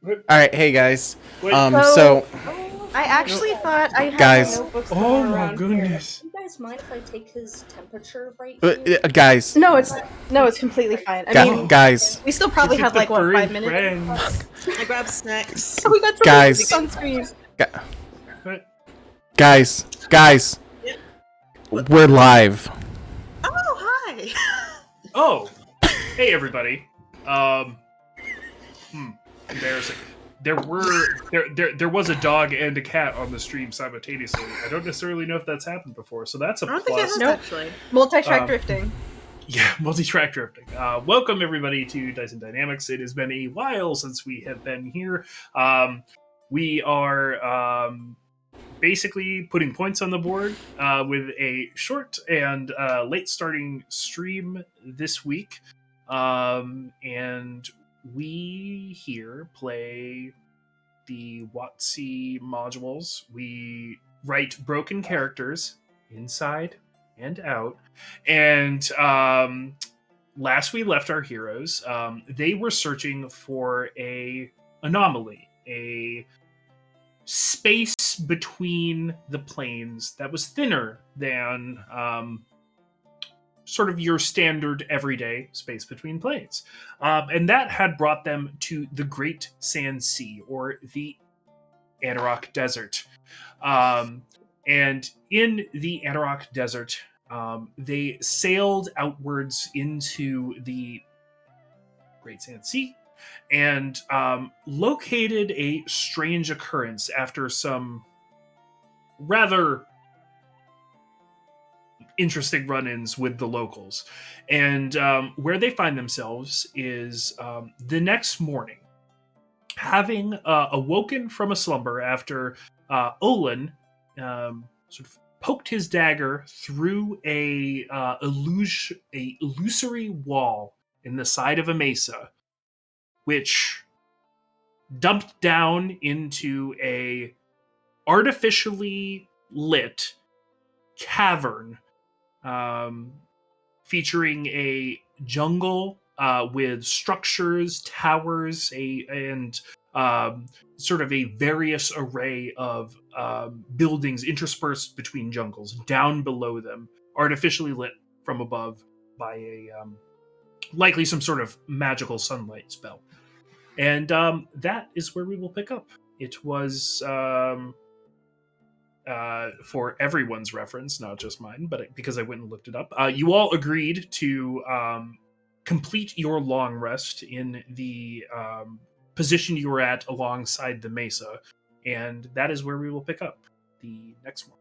All right, hey guys. Wait. So I actually thought I had my guys, notebook Oh somewhere my around here. goodness. Do you guys mind if I take his temperature right uh, here? guys, No, it's completely fine. I gu- mean, Oh, guys, we still it's probably just have the like what, furry 5 minutes? friends. I grabbed snacks. Oh, we got something to guys, see on screen. But guys, Yep. we're live. Oh, hi. oh, hey everybody. Um, embarrassing. There was a dog and a cat on the stream simultaneously. I don't necessarily know if that's happened before, so that's a I don't think it plus. has Nope. actually. Multi-track Um, drifting. Yeah, multi-track drifting. Welcome everybody to Dyson Dynamics. It has been a while since we have been here. We are basically putting points on the board with a short and late starting stream this week. And we here play the WotC modules. We write broken characters inside and out. And last we left our heroes, they were searching for a anomaly, a space between the planes that was thinner than sort of your standard everyday space between planes. And that had brought them to the Great Sand Sea, or the Anarok Desert. And in the Anarok Desert, they sailed outwards into the Great Sand Sea and located a strange occurrence after some rather interesting run-ins with the locals. And where they find themselves is the next morning, having awoken from a slumber after Olin sort of poked his dagger through a illusory wall in the side of a mesa, which dumped down into a artificially lit cavern, featuring a jungle with structures, towers, and sort of a various array of buildings interspersed between jungles. Down below them, artificially lit from above by a likely some sort of magical sunlight spell. And that is where we will pick up. It was for everyone's reference, not just mine, but because I went and looked it up. You all agreed to complete your long rest in the position you were at alongside the mesa, and that is where we will pick up the next one.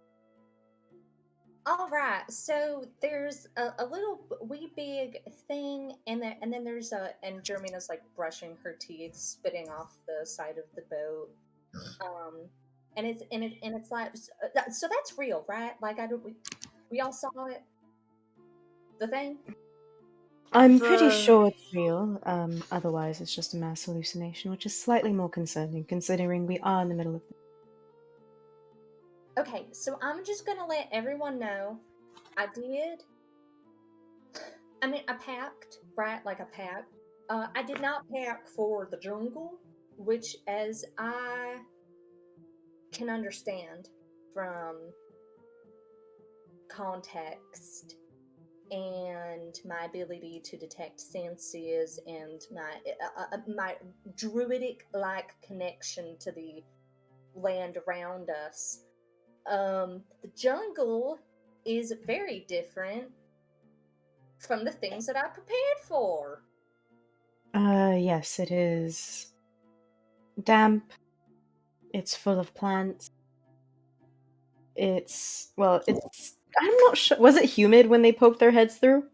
All right. So there's a little wee big thing, and then there's and Germina's like brushing her teeth, spitting off the side of the boat. Um, and it's like so that's real, right? Like I don't we all saw it. The thing. I'm pretty sure it's real. Otherwise, it's just a mass hallucination, which is slightly more concerning, considering we are in the middle of. Okay, so I'm just gonna let everyone know I did. I mean, I packed, right? Like I packed. I did not pack for the jungle, which, as I can understand from context and my ability to detect senses and my druidic like connection to the land around us, the jungle is very different from the things that I prepared for. Yes, it is damp. It's full of plants. It's. I'm not sure. Was it humid when they poked their heads through?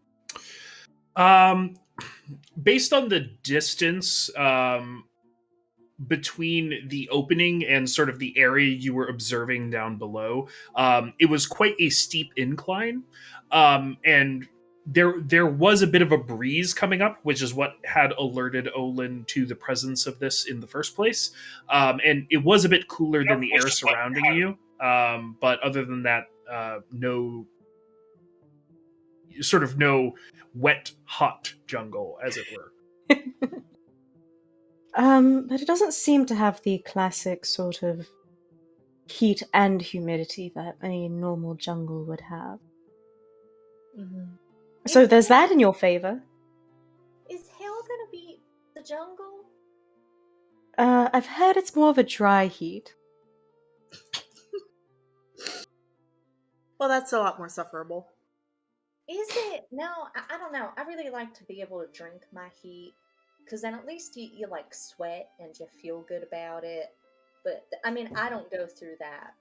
Based on the distance between the opening and sort of the area you were observing down below, it was quite a steep incline, and there was a bit of a breeze coming up, which is what had alerted Olin to the presence of this in the first place. And it was a bit cooler than the air surrounding you, but other than that, no wet, hot jungle, as it were. But it doesn't seem to have the classic sort of heat and humidity that a normal jungle would have. Mhm. So Is there's hell- that in your favor. Is hell gonna be the jungle? I've heard it's more of a dry heat. Well, that's a lot more sufferable. Is it? No, I don't know. I really like to be able to drink my heat, because then at least you like sweat and you feel good about it. But I mean, I don't go through that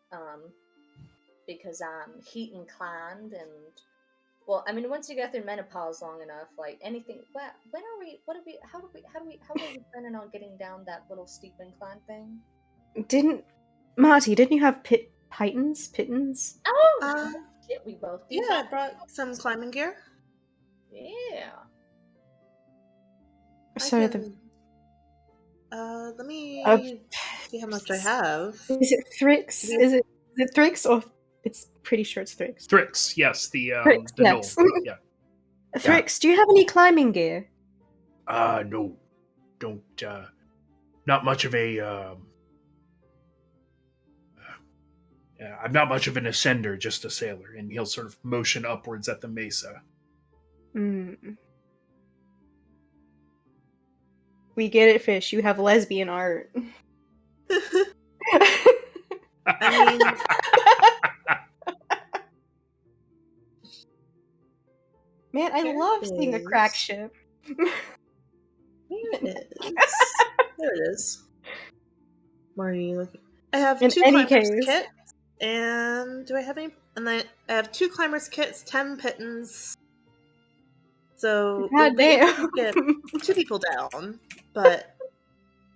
because I'm heat inclined, and well, I mean, once you go through menopause long enough, like anything. Well, when are we? What are we? How are we planning on getting down that little steep incline thing? Marty, didn't you have pitons? Oh Uh, shit, we both did yeah, I that. brought some climbing gear. Yeah. I So the can. Let uh, me see how much I have. is it Thrix? We- Is it Thrix or it's pretty sure it's Thrix. Thrix, yes, the Thrix, gnoll. yes. Yeah. Thrix, do you have any climbing gear? No, don't. Not much of a. I'm not much of an ascender, just a sailor, and he'll sort of motion upwards at the mesa. Mm. We get it, Fish. You have lesbian art. I mean, Man, I There love it seeing a crack is. ship. There it is. There it is. Where are you looking? I have In 2 any climbers case. kits, and do I have any? And I have 2 climbers kits, 10 pittons. So we'll God be able damn. to get 2 people down, but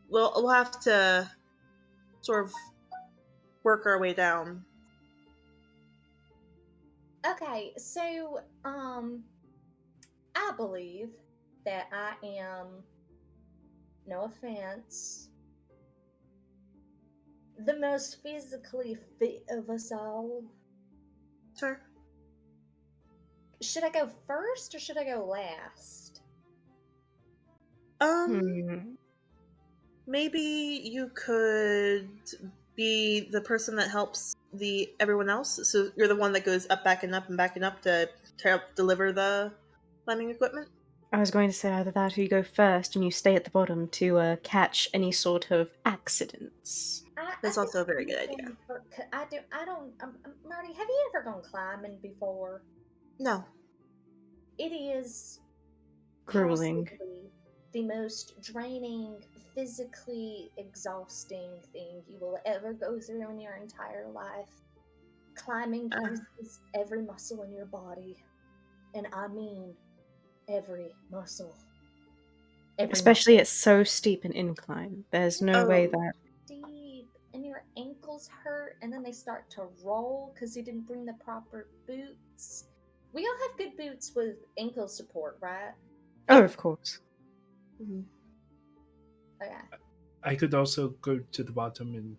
we'll have to sort of work our way down. Okay, so I believe that I am, no offense, the most physically fit of us all. Sure. Should I go first or should I go last? Hmm. Maybe you could be the person that helps everyone else. So you're the one that goes up, back, and up, and back, and up to help deliver the climbing equipment. I was going to say either that or you go first and you stay at the bottom to catch any sort of accidents. That's I also a very think good idea. I don't. Marty, have you ever gone climbing before? No. It is Grueling. possibly the most draining, physically exhausting thing you will ever go through in your entire life. Climbing uses every muscle in your body, and I mean every muscle. Especially it's so steep and incline. There's no way Oh. that. Deep, and your ankles hurt, and then they start to roll because you didn't bring the proper boots. We all have good boots with ankle support, right? Oh, of course. Mhm. Okay. I could also go to the bottom and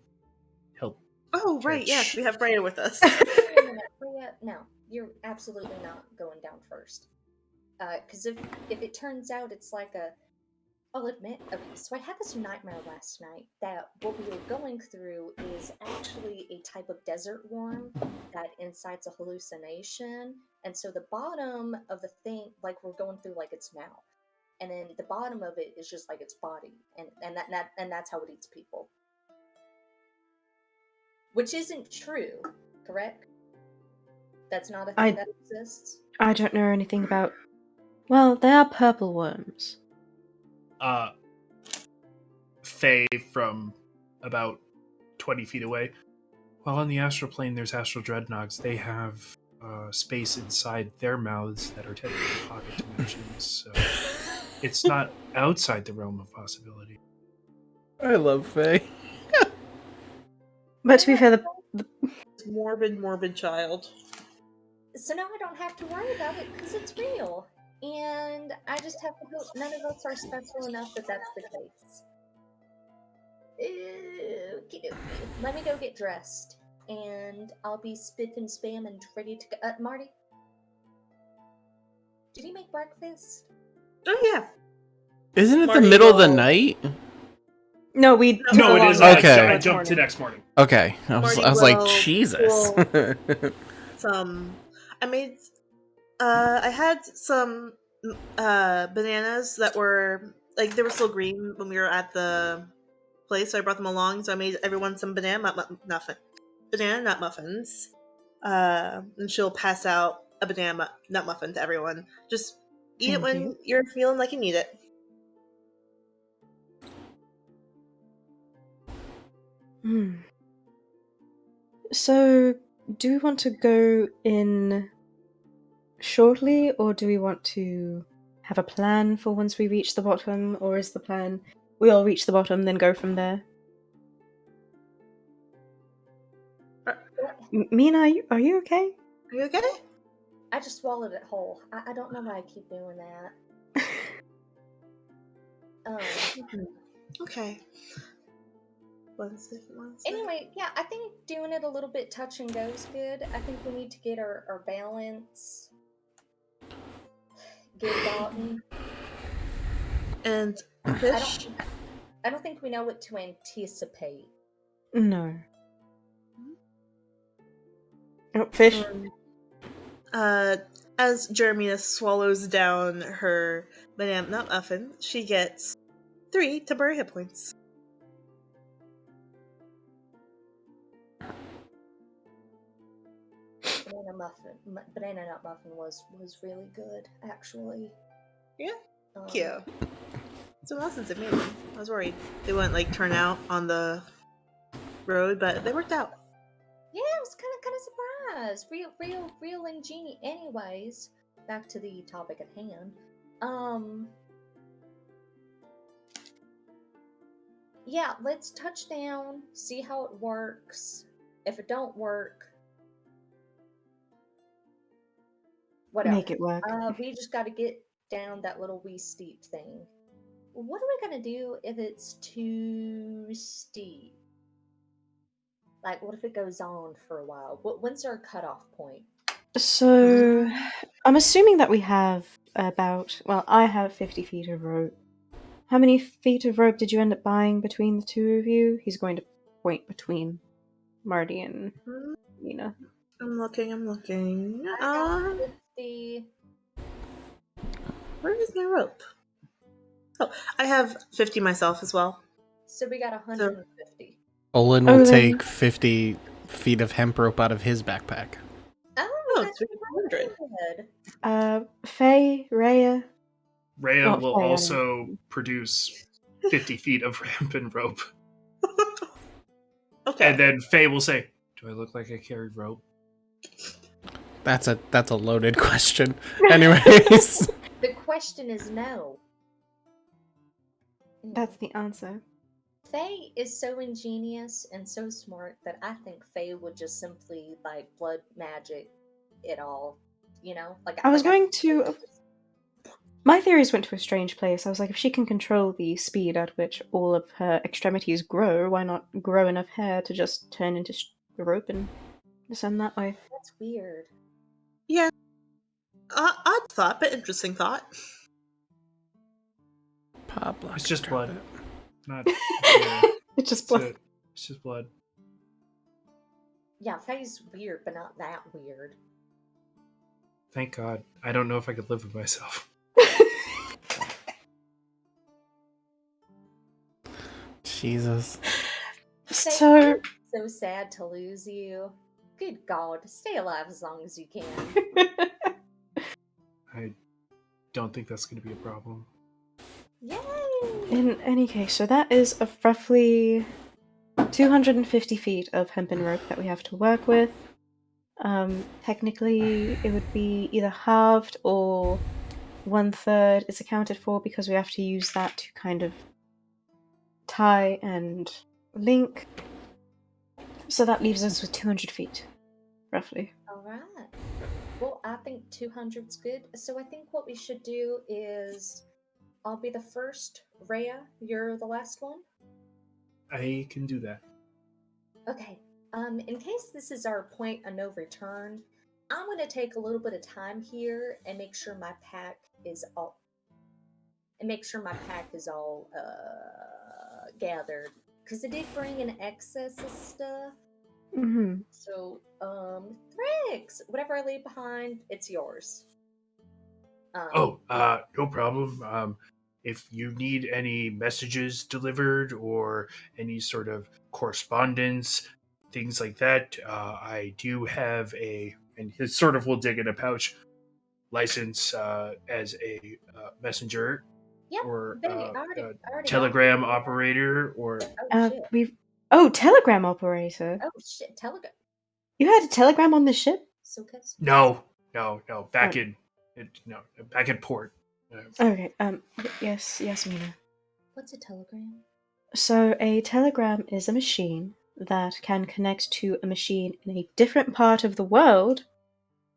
help. Oh, right. Yes, Catch. we have Freya with us. No, Rhea, no, you're absolutely not going down first. Because if it turns out it's like I'll admit, okay, so I had this nightmare last night that what we were going through is actually a type of desert worm that incites a hallucination. And so the bottom of the thing, like we're going through like its mouth. And then the bottom of it is just like its body. And that's how it eats people. Which isn't true, correct? That's not a thing that exists. I don't know anything about. Well, they are purple worms. Faye from about 20 feet away. While on the astral plane, there's astral dreadnoks. They have space inside their mouths that are technically pocket dimensions. So it's not outside the realm of possibility. I love Faye. But to be fair, Morbid child. So now I don't have to worry about it because it's real. And I just have to hope none of us are special enough that that's the case. Okey-dokey. Let me go get dressed. And I'll be spiff and spam and ready to go. Marty? Did you make breakfast? Oh, yeah. Isn't it Marty the middle of the will- night? No, we No. took No, a it long is. ride Okay. I this jumped to morning. next morning. Okay. Marty I was like, will Jesus. pull some. I had some bananas that were like they were still green when we were at the place, so I brought them along. So I made everyone some banana nut muffins. And she'll pass out a nut muffin to everyone. Just eat it Thank when you. you're feeling like you need it. Hmm. So, do we want to go in shortly, or do we want to have a plan for once we reach the bottom, or is the plan we all reach the bottom, then go from there? Mina, are you okay? Are you okay? I just swallowed it whole. I don't know why I keep doing that. Okay. One second. Anyway, yeah, I think doing it a little bit touch and go is good. I think we need to get our balance good gotten. And I fish. don't think we know what to anticipate. No. Oh, fish. As Jeremia swallows down her banana nut muffin, she gets 3 temporary hit points. Banana nut muffin was really good, actually. Yeah, thank you. It's been a while since I made them. I was worried they wouldn't like turn out on the road, but they worked out. Yeah, I was kind of surprised. Real ingenious. Anyways, back to the topic at hand. Yeah, let's touch down, see how it works. If it don't work, whatever. Make it work. We just got to get down that little wee steep thing. What are we gonna do if it's too steep? Like, what if it goes on for a while? When's our cutoff point? So, I'm assuming that we have about, well, I have 50 feet of rope. How many feet of rope did you end up buying between the two of you? He's going to point between Marty and Mina. I'm looking. I got 50. Where is my rope? Oh, I have 50 myself as well. So we got 150. Olin will Olin. take 50 feet of hemp rope out of his backpack. Oh, it's 300. good. Faye, Rhea. Rhea Well, will Faye, I don't also produce 50 feet of ramp and rope. Okay. And then Faye will say, "Do I look like I carried rope?" That's a loaded question. Anyways. The question is no. That's the answer. Faye is so ingenious and so smart that I think Faye would just simply like blood magic it all. You know, My theories went to a strange place. I was like, if she can control the speed at which all of her extremities grow, why not grow enough hair to just turn into rope and descend that way? That's weird. Yeah. Odd thought, but interesting thought. Pop like It's just a blood. trumpet. Not hair. It's just It's blood. it. It's just blood. Yeah, Faye's weird, but not that weird. Thank God. I don't know if I could live with myself. Jesus. Faye, So, so sad to lose you. Good God, stay alive as long as you can. I don't think that's going to be a problem. Yay! in any case, so that is a roughly 250 feet of hempen rope that we have to work with. Technically, it would be either halved or 1/3 is accounted for because we have to use that to kind of tie and link. So that leaves us with 200 feet, roughly. Alright. Well, I think 200's good. So I think what we should do is I'll be the first. Rhea, you're the last one? I can do that. Okay. In case this is our point of no return, I'm going to take a little bit of time here and make sure my pack is all gathered, because it did bring an excess of stuff. Mm-hmm. So, Thrix, whatever I leave behind, it's yours. Oh, no problem. If you need any messages delivered or any sort of correspondence, things like that, I do have and his sort of will dig in a pouch, license as a messenger Yep, or I already got telegram one. operator or Oh shit! Telegram operator. Oh shit! Telegram. You had a telegram on the ship? Silkas. no, Oh. back in port. Okay. Yes, Mina. What's a telegram? So a telegram is a machine that can connect to a machine in a different part of the world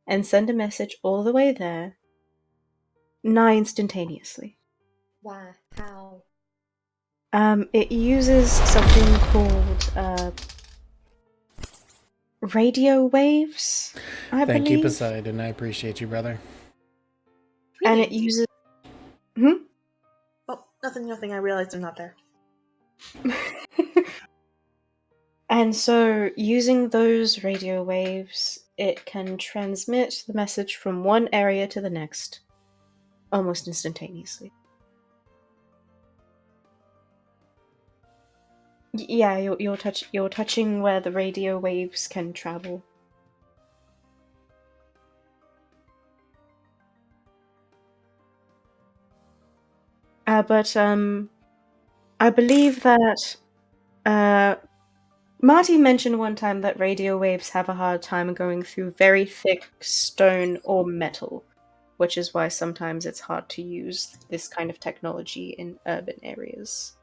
and send a message all the way there, nigh instantaneously. Why? How? It uses something called radio waves, I Thank you, believe. Poseidon. I appreciate you, brother. And Really? it uses. Hmm? Oh, nothing. I realized I'm not there. And so, using those radio waves, it can transmit the message from one area to the next almost instantaneously. Yeah, you're touching where the radio waves can travel. But I believe that Marty mentioned one time that radio waves have a hard time going through very thick stone or metal, which is why sometimes it's hard to use this kind of technology in urban areas.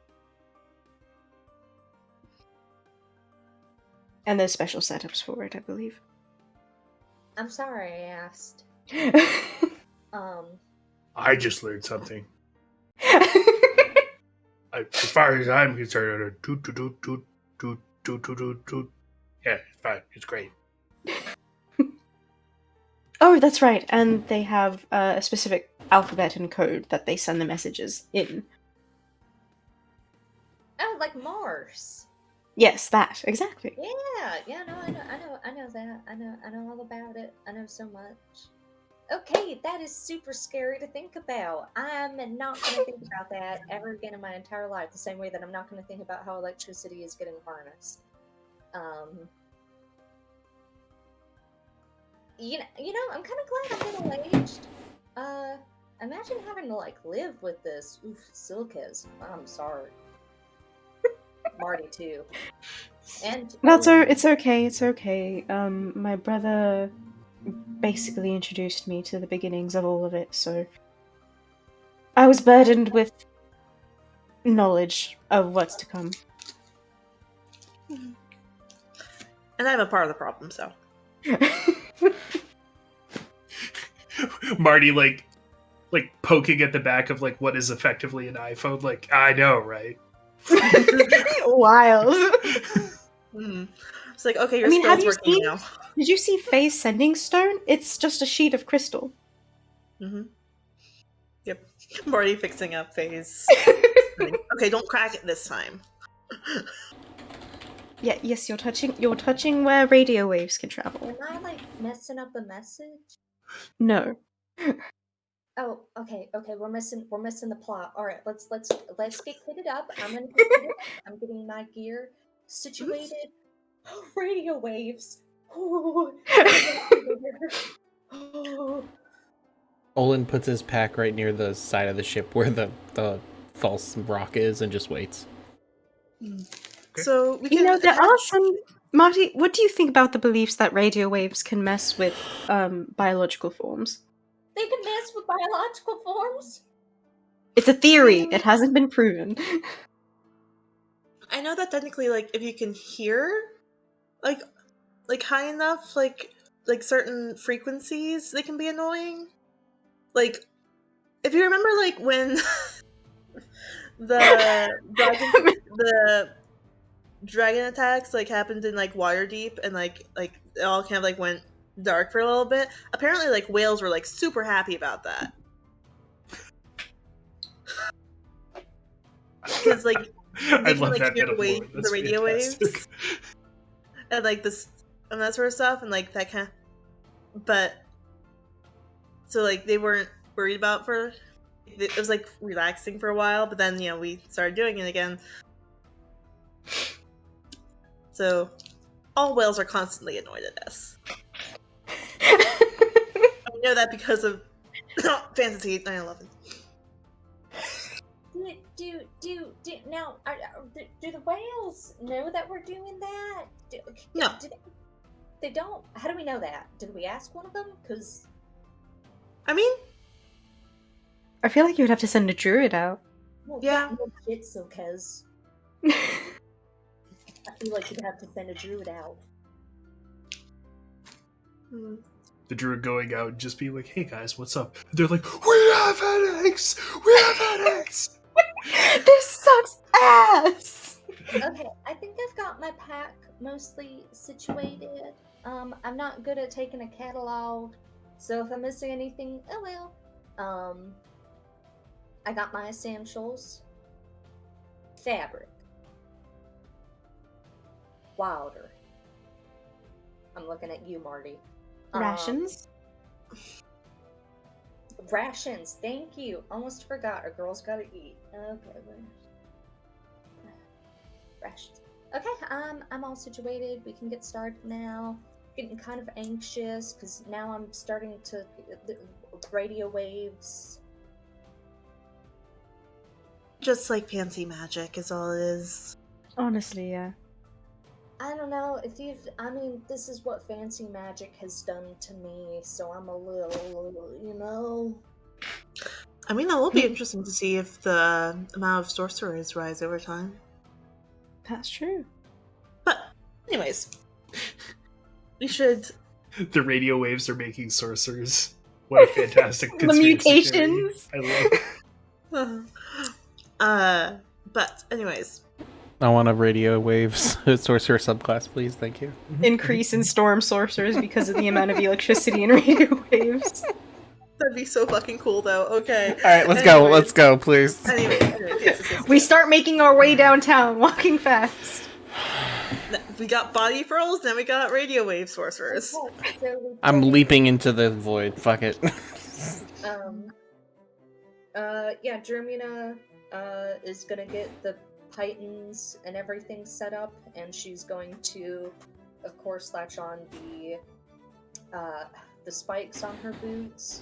And there's special setups for it, I believe. I'm sorry I asked. I just learned something. As far as I'm concerned, toot toot toot toot toot toot toot toot toot. Yeah, it's fine. It's great. Oh, that's right. And they have a specific alphabet and code that they send the messages in. Oh, like Mars. Yes, that exactly. Yeah. No, I know that. I know all about it. I know so much. Okay, that is super scary to think about. I'm not going to think about that ever again in my entire life. The same way that I'm not going to think about how electricity is getting harnessed. You know, I'm kind of glad I'm middle-aged. Imagine having to like live with this. Oof, Silkas. I'm sorry. Marty too. And It's okay. It's okay. My brother basically introduced me to the beginnings of all of it, so I was burdened with knowledge of what's to come. And I'm a part of the problem, so. Marty like poking at the back of like what is effectively an iPhone. Like I know, right? Wild. It's like, okay, your I mean, have spell's you working seen? now. Did you see Faye's sending stone? It's just a sheet of crystal. Yep. I'm already fixing up phase. Okay, don't crack it this time. Yeah, yes, you're touching where radio waves can travel. am I like messing up a message? No. Oh, okay. We're missing the plot. All right, let's get kitted up. I'm gonna get kitted up. I'm getting my gear situated. Radio waves. Oh, Olin puts his pack right near the side of the ship where the false rock is and just waits. So we can there are attach... some. Marty, what do you think about the beliefs that radio waves can mess with biological forms? They can mess with biological forms? It's a theory. It hasn't been proven. I know that technically, like, if you can hear, like high enough, like certain frequencies, they can be annoying. Like, if you remember, like, when the dragon attacks, like, happened in, like, Waterdeep, and, like, it all kind of, like, went dark for a little bit. Apparently, like, whales were, like, super happy about that. Because, like, I can love like that hear metaphor. the That's radio fantastic. waves and like this and that sort of stuff, and like that kind of. But so like they weren't worried about for. It was like relaxing for a while, but then we started doing it again. So all whales are constantly annoyed at us. We know that because of Fantasy 9/11. Now, do the whales know that we're doing that? No. They don't. How do we know that? Did we ask one of them? Because I mean, I feel like you would have to send a druid out. well, Yeah. no shit, so Kez. I feel like you'd have to send a druid out. The druid going out and just being like, "Hey guys, what's up?" They're like, "We have headaches. We have headaches." This sucks ass! Okay, I think I've got my pack mostly situated. I'm not good at taking a catalog, so if I'm missing anything, oh well. I got my essentials. Fabric. Wilder. I'm looking at you, Marty. Rations? Rations, thank you. Almost forgot. A girl's gotta eat. Okay, rations. Okay, I'm all situated. We can get started now. Getting kind of anxious because now I'm starting to the radio waves. just like fancy magic is all it is. Honestly, yeah. I don't know if this is what fancy magic has done to me, so I'm a little, I mean, that will be interesting to see if the amount of sorcerers rise over time. That's true. But, anyways, we should. The radio waves are making sorcerers. What a fantastic The conspiracy theory. mutations. I love it. But anyways, I want a radio waves sorcerer subclass, please. Thank you. Increase in storm sorcerers because of the amount of electricity in radio waves. that'd be so fucking cool, though. Okay. All right, let's go. Let's go, please. Anyways, yes. We start making our way downtown, walking fast. We got body furls, then we got radio wave sorcerers. I'm leaping into the void. Fuck it. Yeah, Germina is gonna get the Titans and everything set up, and she's going to, of course, latch on the spikes on her boots.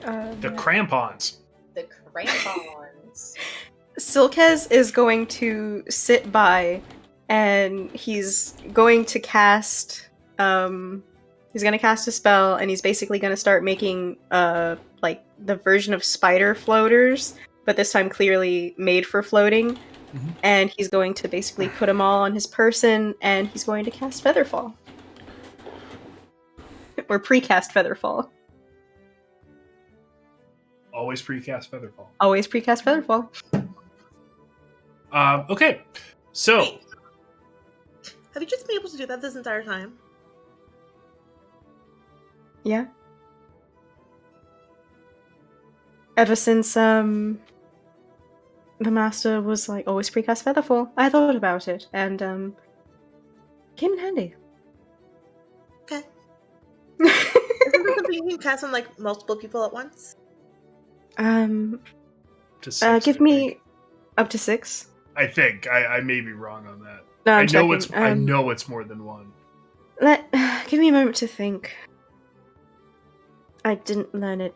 The crampons. The crampons. Silkez is going to sit by, and he's going to cast. He's gonna cast a spell, and he's basically gonna start making like the version of spider floaters, but this time clearly made for floating. Mhm. And he's going to basically put them all on his person, and he's going to cast Featherfall. Or precast Featherfall. Always precast Featherfall. Always precast Featherfall. Okay, so Wait. Have you just been able to do that this entire time? Yeah. Ever since the master was like always precast Featherfall, I thought about it and came in handy. Okay. Isn't that something you can cast on like multiple people at once? to six, Give I me think. up to 6. I think I may be wrong on that. No, I'm I know checking. it's I know it's more than one. Give me a moment to think. I didn't learn it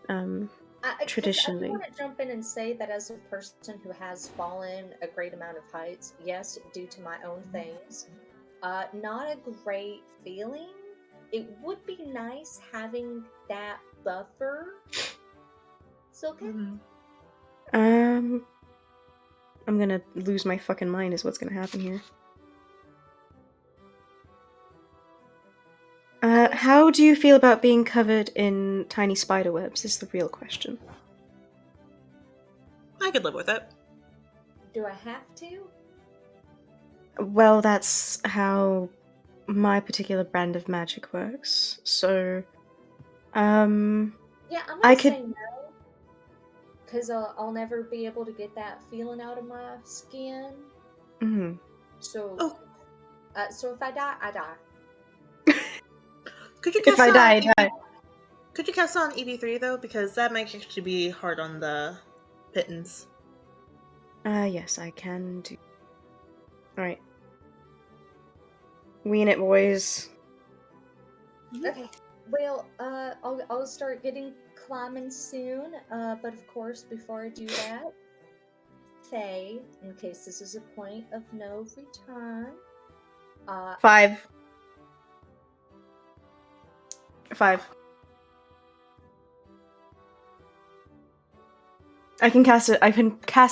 traditionally. I want to jump in and say that as a person who has fallen a great amount of heights, yes, due to my own things, not a great feeling. It would be nice having that buffer. So okay. Mm-hmm. I'm gonna lose my fucking mind is what's gonna happen here. How do you feel about being covered in tiny spider webs is the real question. I could live with it. Do I have to? Well, that's how my particular brand of magic works. So, Yeah, I'm I gonna could- say no. because I'll never be able to get that feeling out of my skin. Hmm. So, Oh. So if I die, I die. Could you If cast I on die, I EV die. Could you cast on EV3 though? Because that might actually be hard on the pittance. Yes, I can do. Alright. Ween it, boys. Okay. Well, I'll start getting climbing soon. But of course, before I do that, Faye, in case this is a point of no return, 5. 5. I can cast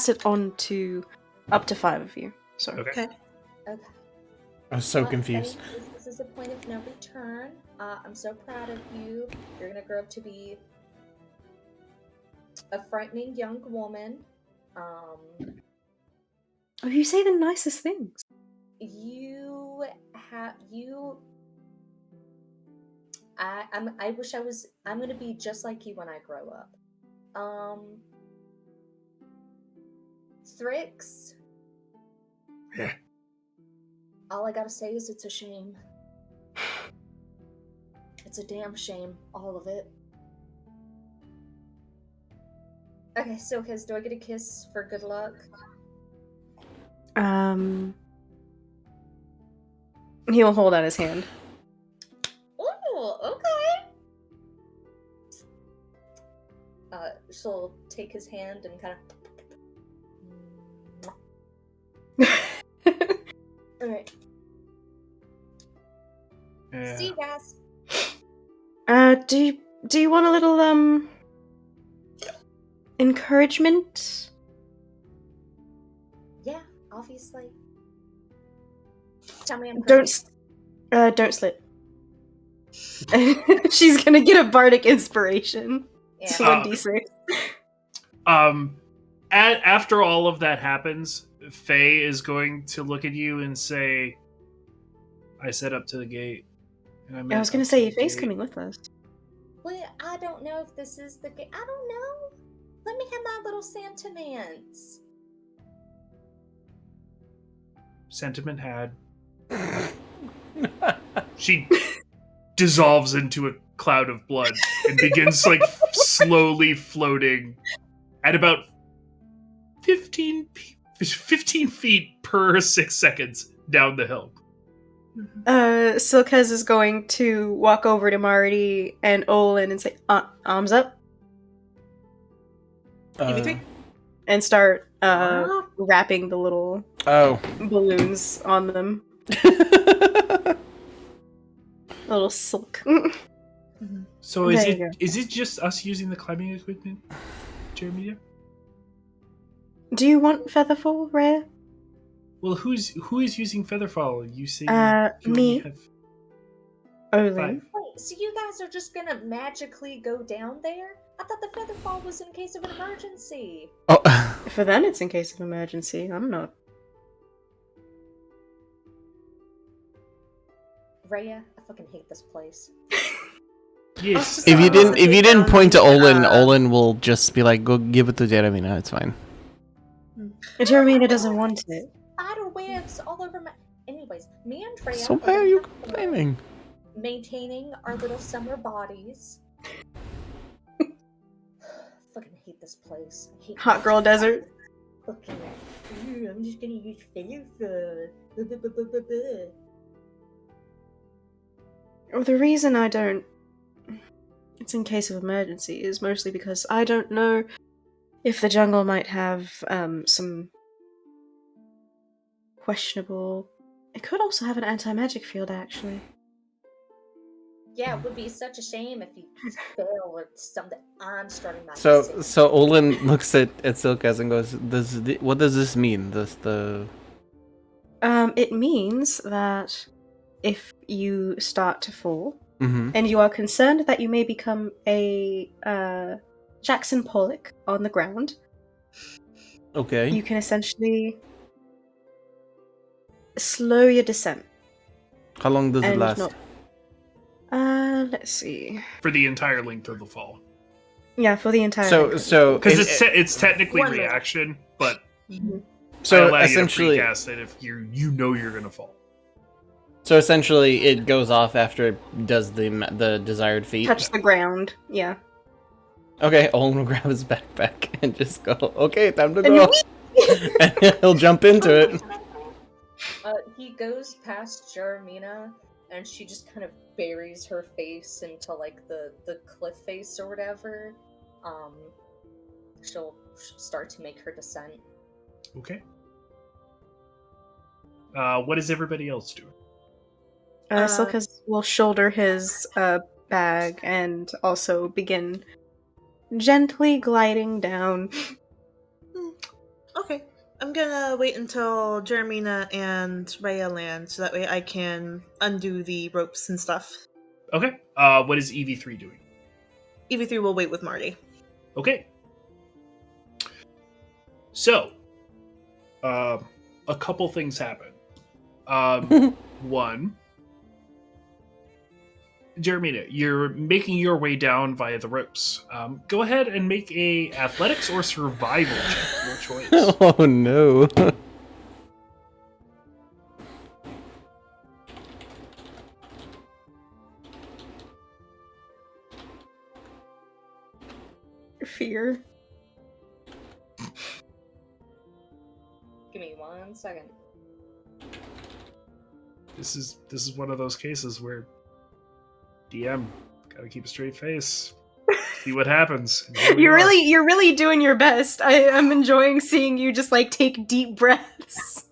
it on to up to 5 of you. Sorry. Okay. Okay. okay. I was so Faye, confused. this is a point of no return. I'm so proud of you. You're gonna grow up to be a frightening young woman. Oh, you say the nicest things. You have you. I wish I was. I'm gonna be just like you when I grow up. Thrix. Yeah. All I gotta say is it's a shame. It's a damn shame, all of it. Okay, so Kiz, do I get a kiss for good luck? He'll hold out his hand. Oh, okay. She'll take his hand and kind of. Alright. Yeah. See you guys. Do you want a little encouragement? Yeah, obviously. Tell me I'm Don't slip. She's gonna get a bardic inspiration. Yeah. 1d6. After all of that happens, Faye is going to look at you and say, "I said up to the gate." And I was gonna say, Faye's coming with us. Well, I don't know if this is the I don't know. Let me have my little sentiments. Sentiment had. She dissolves into a cloud of blood and begins like slowly floating at about 15 feet per 6 seconds down the hill. Silkez is going to walk over to Marty and Olin and say, arms up, EV3? and start wrapping the little Oh. balloons on them. Little silk. So There you go. is it just us using the climbing equipment, Jeremy? Do you want Featherfall, Rhea? Well, who is using Featherfall? You say you me. only have Olin. 5. Wait, so you guys are just gonna magically go down there? I thought the featherfall was in case of an emergency. Oh. For them, it's in case of emergency. I'm not. Rhea, I fucking hate this place. Yes. If you didn't point to Olin, Uh, Olin will just be like, "Go give it to Jeremina. It's fine." Jeremina doesn't want it. Spider webs all over my. Anyways, me and Rhea So are why are gonna you have fun complaining? maintaining our little summer bodies. Fucking hate this place. I hate Hot girl desert. Fucking. I'm just gonna use featherfall. Well, the reason I don't. It's in case of emergency is mostly because I don't know if the jungle might have some questionable. It could also have an anti-magic field, actually. Yeah, it would be such a shame if you fail or something. I'm starting my So Olin looks at Silkas and goes, "What does this mean? It means that if you start to fall, Mm-hmm. and you are concerned that you may become a Jackson Pollock on the ground, Okay. you can essentially slow your descent. How long does it And last? not. Let's see. For the entire length of the fall. Yeah, for the entire So thing. so Because it- it's technically 1 minute. reaction, but I so allow you to essentially precast it if you know you're gonna fall. so essentially it goes off after it does the desired feat. Touch the ground. Yeah. Okay, Olin will grab his backpack and just go. Okay, time to And go. And he'll jump into it. He goes past Jeremina, and she just kind of buries her face into like the cliff face or whatever. She'll start to make her descent. Okay. What is everybody else doing? Silkas will shoulder his bag and also begin gently gliding down. Okay. I'm gonna wait until Jeremina and Rhea land so that way I can undo the ropes and stuff. Okay. What is EV3 doing? EV3 will wait with Marty. Okay. So, a couple things happen. One, Jeremina, you're making your way down via the ropes. Go ahead and make a athletics or survival check, your choice. Oh no. Fear. Give me 1 second. This is one of those cases where DM gotta keep a straight face, see what happens. and here we You're are. really doing your best. I'm enjoying seeing you just like take deep breaths.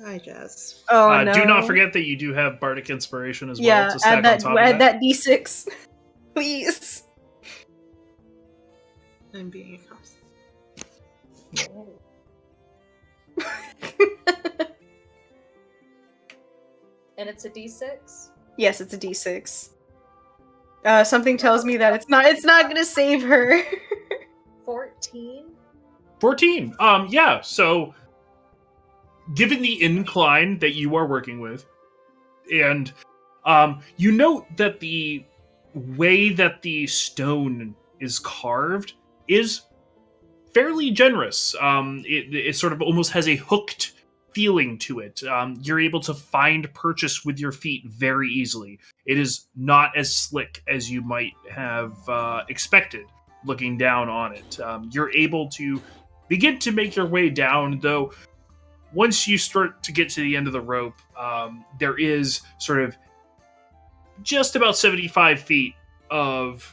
Hi, Jazz. Oh no. Do not forget that you do have bardic inspiration as well Yeah, to stack add that on top of that. D6. Please. I'm being a cops. And it's a d6? Yes, it's a D6. Something tells me that it's not gonna save her. 14? 14. Yeah, so given the incline that you are working with, and you note that the way that the stone is carved is fairly generous. It sort of almost has a hooked feeling to it. You're able to find purchase with your feet very easily. It is not as slick as you might have expected looking down on it. You're able to begin to make your way down, though once you start to get to the end of the rope, there is sort of just about 75 feet of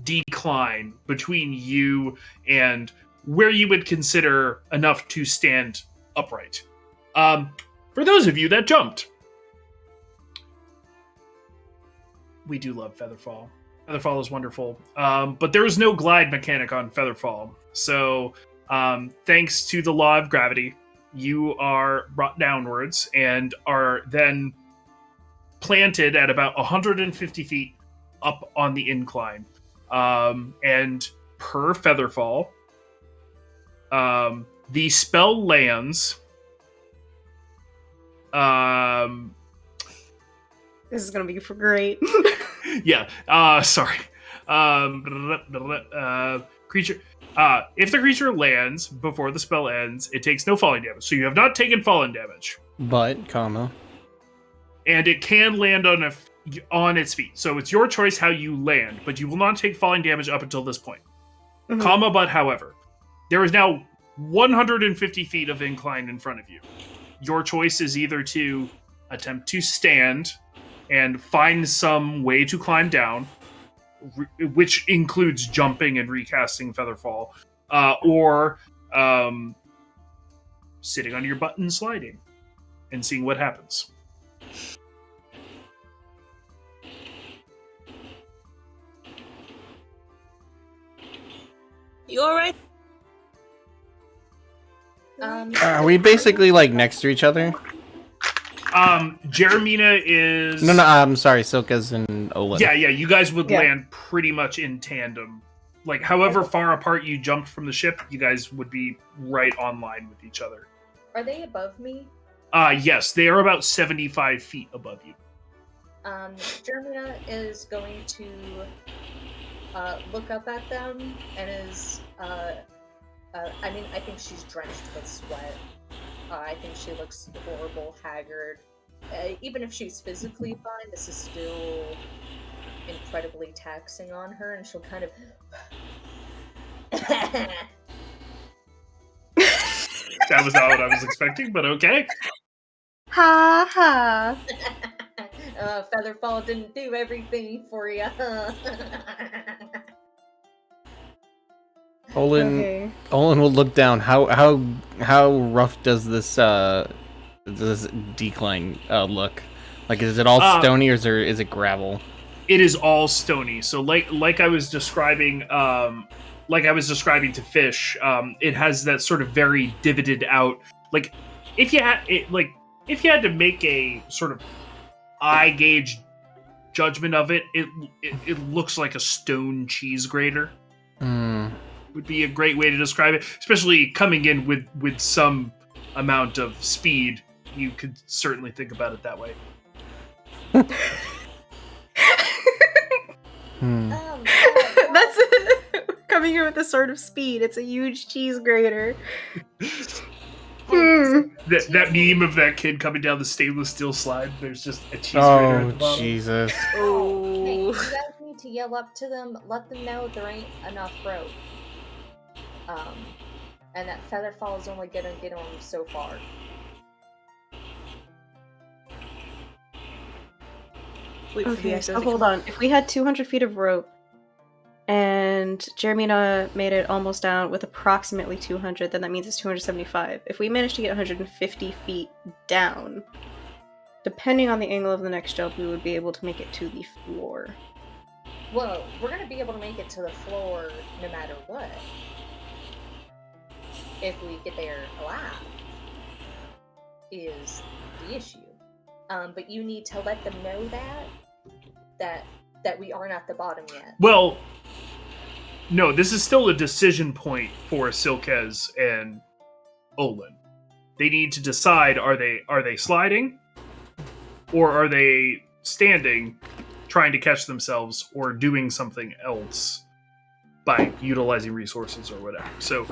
decline between you and where you would consider enough to stand upright. For those of you that jumped, we do love Featherfall. Featherfall is wonderful, but there is no glide mechanic on Featherfall. So, thanks to the law of gravity, you are brought downwards and are then planted at about 150 feet up on the incline. And per Featherfall, the spell lands. This is gonna be great. Yeah. Sorry. Creature. If the creature lands before the spell ends, it takes no falling damage. So you have not taken falling damage, But, comma. and it can land on its feet. So it's your choice how you land, but you will not take falling damage up until this point. Mhm. Comma, but however, there is now 150 feet of incline in front of you. Your choice is either to attempt to stand and find some way to climb down, which includes jumping and recasting Featherfall, or sitting on your butt and sliding and seeing what happens. You alright? Are we basically like next to each other? Jeremina is... No, I'm sorry, Silka's and Olin. Yeah, you guys would Yeah. land pretty much in tandem. Like, however far apart you jumped from the ship, you guys would be right on line with each other. Are they above me? Yes, they are about 75 feet above you. Germina is going to look up at them and is. I mean, I think she's drenched with sweat. I think she looks horrible, haggard. Even if she's physically fine, this is still incredibly taxing on her, and she'll kind of. That was not what I was expecting, but okay. Ha ha. Featherfall didn't do everything for you. Olin will look down. How rough does this decline look? Like, is it all stony or is it gravel? It is all stony. So like I was describing to Fish, it has that sort of very divoted out. Like if you had to make a sort of eye gauge judgment of it, it looks like a stone cheese grater. Would be a great way to describe it, especially coming in with some amount of speed. You could certainly think about it that way. That's coming here with a sort of speed. It's a huge cheese grater. That meme of that kid coming down the stainless steel slide. There's just a cheese grater at the bottom. Jesus! Oh, hey, you guys need to yell up to them. Let them know there ain't enough rope. And that Featherfall is only gonna get on so far. Okay, so hold on. If we had 200 feet of rope, and Jeremina made it almost down with approximately 200, then that means it's 275. If we manage to get 150 feet down, depending on the angle of the next jump, we would be able to make it to the floor. Whoa, we're gonna be able to make it to the floor no matter what. If we get there alive, is the issue. But you need to let them know that we aren't at the bottom yet. Well, no, this is still a decision point for Silkez and Olin. They need to decide: are they sliding, or are they standing, trying to catch themselves, or doing something else by utilizing resources or whatever. So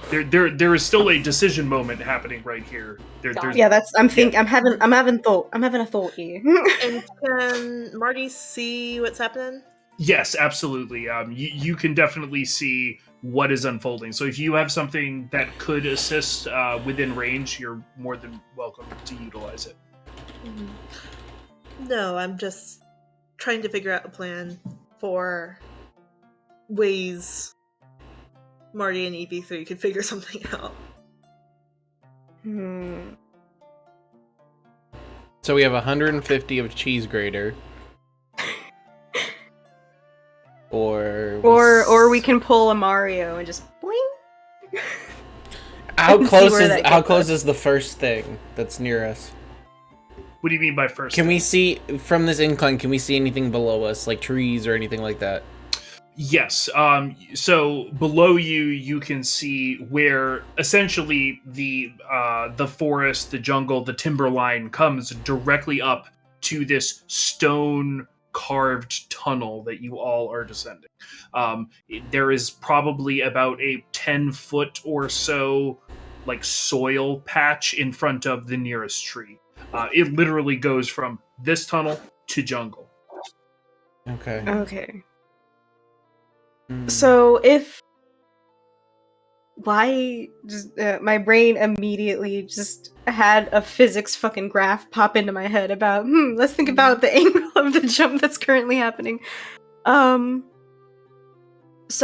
there is still a decision moment happening right here. I'm having a thought here. And can Marty see what's happening? Yes, absolutely. You can definitely see what is unfolding. So if you have something that could assist within range, you're more than welcome to utilize it. No, I'm just trying to figure out a plan for ways Marty and EV3 could figure something out. So we have 150 of cheese grater. Or we can pull a Mario and just bling. How close is the first thing that's near us? What do you mean by first? Can we see from this incline? Can we see anything below us, like trees or anything like that? Yes. So below you can see where essentially the forest, the jungle, the timberline comes directly up to this stone carved tunnel that you all are descending. There is probably about a 10-foot or so like soil patch in front of the nearest tree. It literally goes from this tunnel to jungle. Okay. So my brain immediately just had a physics fucking graph pop into my head about, let's think about the angle of the jump that's currently happening. So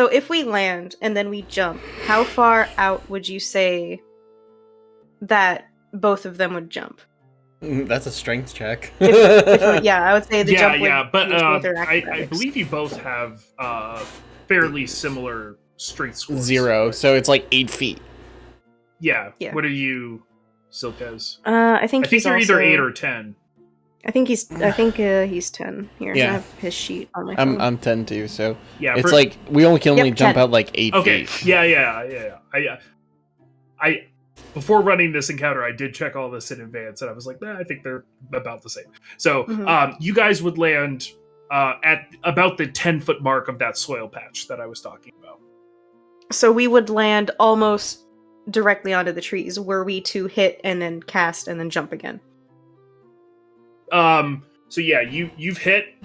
if we land and then we jump, how far out would you say that both of them would jump? That's a strength check. I would say the jump would. Yeah, but I believe you both have fairly similar strength scores. 0, so it's like 8 feet. Yeah. What are you, Silkez? I think you're also, either 8 or 10. I think he's 10. Here, I have his sheet on my phone. I'm 10 too, so yeah, it's like we can only jump 10. out like 8 okay. feet. Yeah. before running this encounter, I did check all this in advance, and I was like, I think they're about the same. So you guys would land at about the 10-foot mark of that soil patch that I was talking about. So we would land almost directly onto the trees, were we to hit and then cast and then jump again. So yeah, you've hit,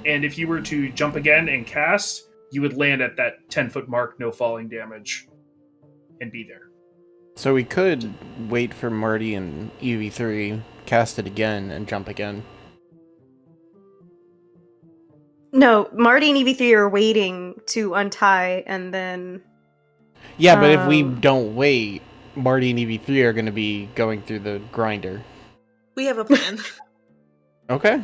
and if you were to jump again and cast, you would land at that 10-foot mark, no falling damage, and be there. So we could wait for Marty and EV3, cast it again, and jump again. No, Marty and EV3 are waiting to untie and then... Yeah, but if we don't wait, Marty and EV3 are going to be going through the grinder. We have a plan. Okay.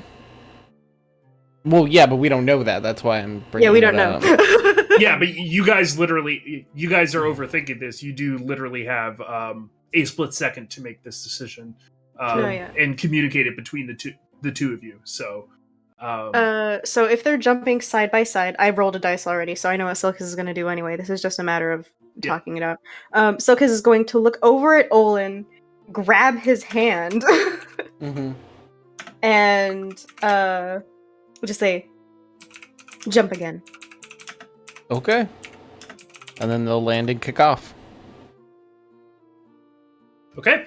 Well, yeah, but we don't know that. That's why I'm bringing Yeah, we don't that know. up. Yeah, but you guys are overthinking this. You do literally have a split second to make this decision and communicate it between the two of you. So, so if they're jumping side by side, I've rolled a dice already, so I know what Silkus is going to do anyway. This is just a matter of talking it out. Silkus is going to look over at Olin, grab his hand, and just say, "Jump again." Okay. And then they'll land and kick off. okay.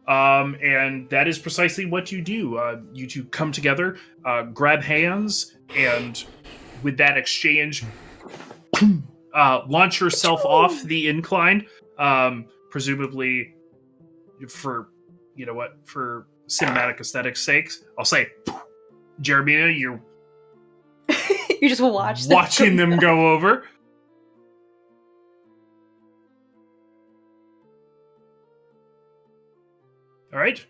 And that is precisely what you do. You two come together, grab hands, and with that exchange, launch yourself off the incline. Presumably, for cinematic aesthetics' sakes, I'll say, Jeremina, you're You just watch watching them go over. All right.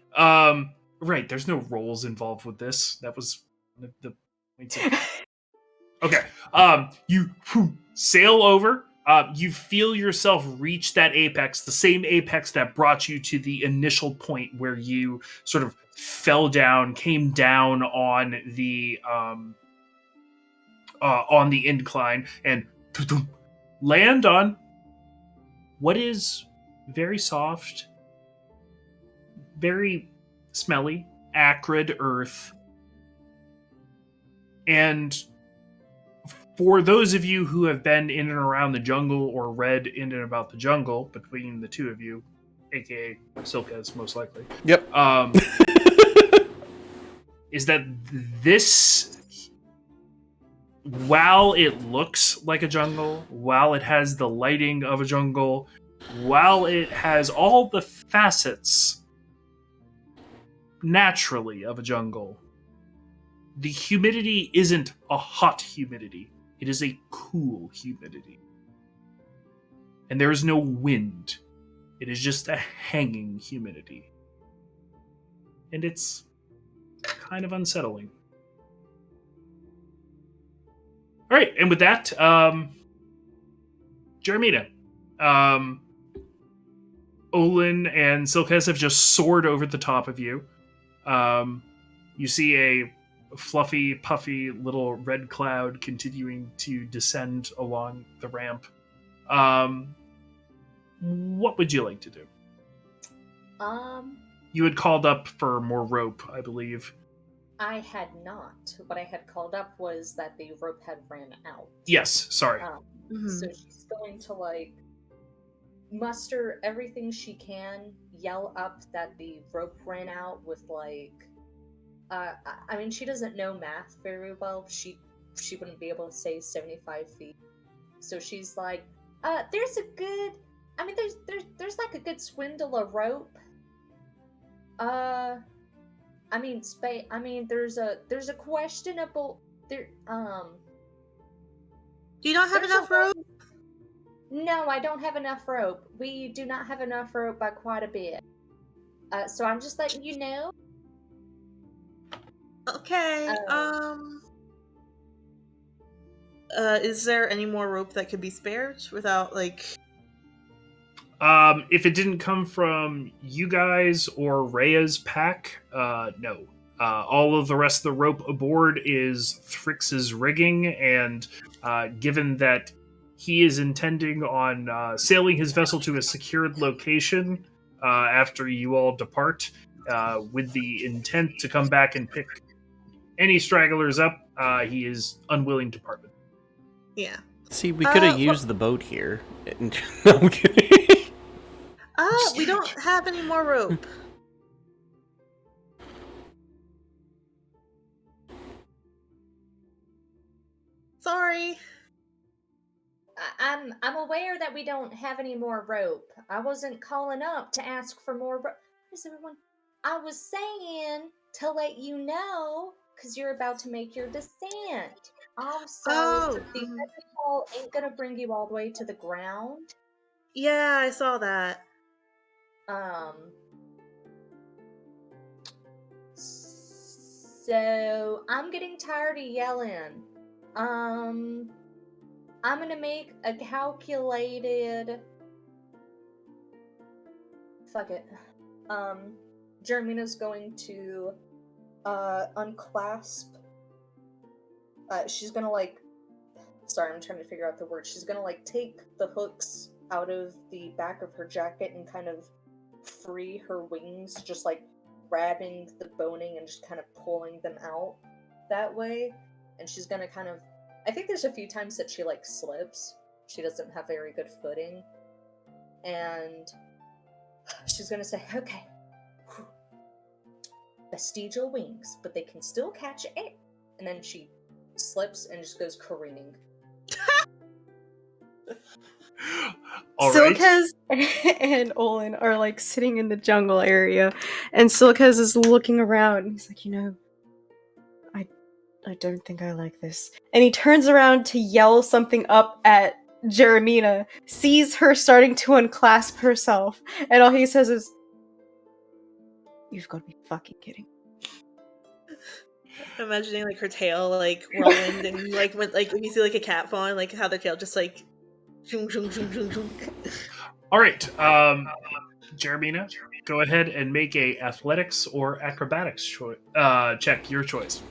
Right. There's no rolls involved with this. That was the. Okay. You sail over. You feel yourself reach that apex, the same apex that brought you to the initial point where you sort of fell down, came down on the incline, and land on what is very soft, very smelly, acrid earth. And for those of you who have been in and around the jungle or read in and about the jungle between the two of you, aka Silkas most likely. Yep. Is that this, while it looks like a jungle, while it has the lighting of a jungle, while it has all the facets naturally of a jungle, the humidity isn't a hot humidity. It is a cool humidity. And there is no wind. It is just a hanging humidity. And it's kind of unsettling. All right, and with that, Jeremina, Olin and Silkas have just soared over the top of you. You see a fluffy, puffy little red cloud continuing to descend along the ramp. What would you like to do? You had called up for more rope, I believe. I had not. What I had called up was that the rope had ran out. Yes, sorry. So she's going to muster everything she can, yell up that the rope ran out with I mean, she doesn't know math very well. She wouldn't be able to say 75 feet. So she's like, there's a good, I mean, there's like a good swindle of rope. I mean, there's a questionable, there, Do you not have enough rope? No, I don't have enough rope. We do not have enough rope by quite a bit. So I'm just letting you know. Okay. Is there any more rope that could be spared without If it didn't come from you guys or Rhea's pack, no. All of the rest of the rope aboard is Thrix's rigging, and given that he is intending on sailing his vessel to a secured location, after you all depart, with the intent to come back and pick any stragglers up. He is unwilling to part with. Yeah. See, we could have well- used the boat here. No, I'm kidding. We don't have any more rope. Sorry. I'm aware that we don't have any more rope. I wasn't calling up to ask for more rope. Where's everyone? I was saying to let you know because you're about to make your descent. Also, Oh, the heavy wall ain't gonna bring you all the way to the ground. yeah, I saw that. So I'm getting tired of yelling. I'm gonna make a calculated. Fuck it. Jermina's going to unclasp. She's gonna sorry, I'm trying to figure out the word. She's gonna take the hooks out of the back of her jacket and kind of free her wings, just grabbing the boning and just kind of pulling them out that way. And she's gonna kind of, I think there's a few times that she slips. She doesn't have very good footing. And she's gonna say, okay, vestigial wings, but they can still catch air. And then she slips and just goes careening. All right. Silkez and Olin are sitting in the jungle area, and Silkez is looking around. He's like, I don't think I like this. And he turns around to yell something up at Jeremina, sees her starting to unclasp herself, and all he says is, "You've got to be fucking kidding." I'm imagining her tail whirlwind and when if you see a cat falling, how their tail just zoom, zoom, zoom, zoom, zoom. All right, Jeremina, go ahead and make a athletics or acrobatics check. Your choice.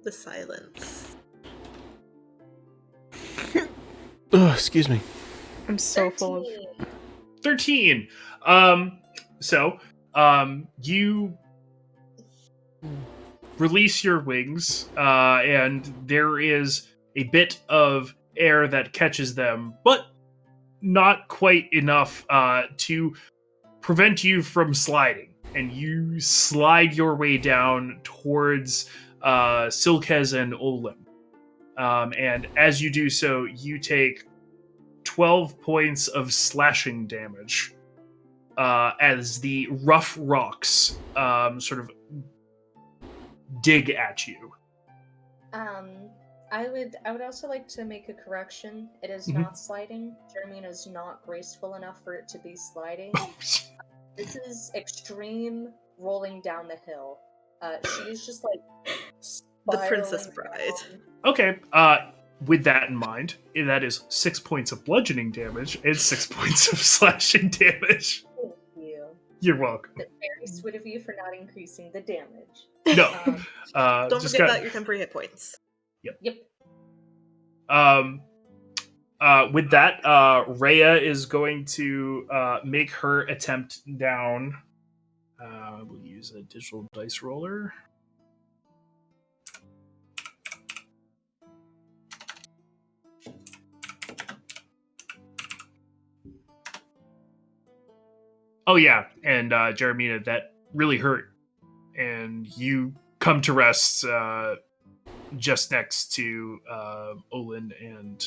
The silence. Oh, excuse me. I'm so full of 13. You release your wings, and there is a bit of air that catches them, but not quite enough to prevent you from sliding. And you slide your way down towards Silkez and Olin. And as you do so, you take 12 points of slashing damage as the rough rocks sort of dig at you. I would also like to make a correction. It is Mhm. not sliding. Jeremina is not graceful enough for it to be sliding. This is extreme rolling down the hill. She is just The Princess spiraling Bride. down. Okay, with that in mind, that is 6 points of bludgeoning damage and 6 points of slashing damage. Thank you. You're welcome. That's very sweet of you for not increasing the damage. No, Don't just forget got- about your temporary hit points. Yep. With that, Rhea is going to make her attempt down. We'll use a digital dice roller. Oh yeah, and Jeremina, that really hurt, and you come to rest just next to Olin and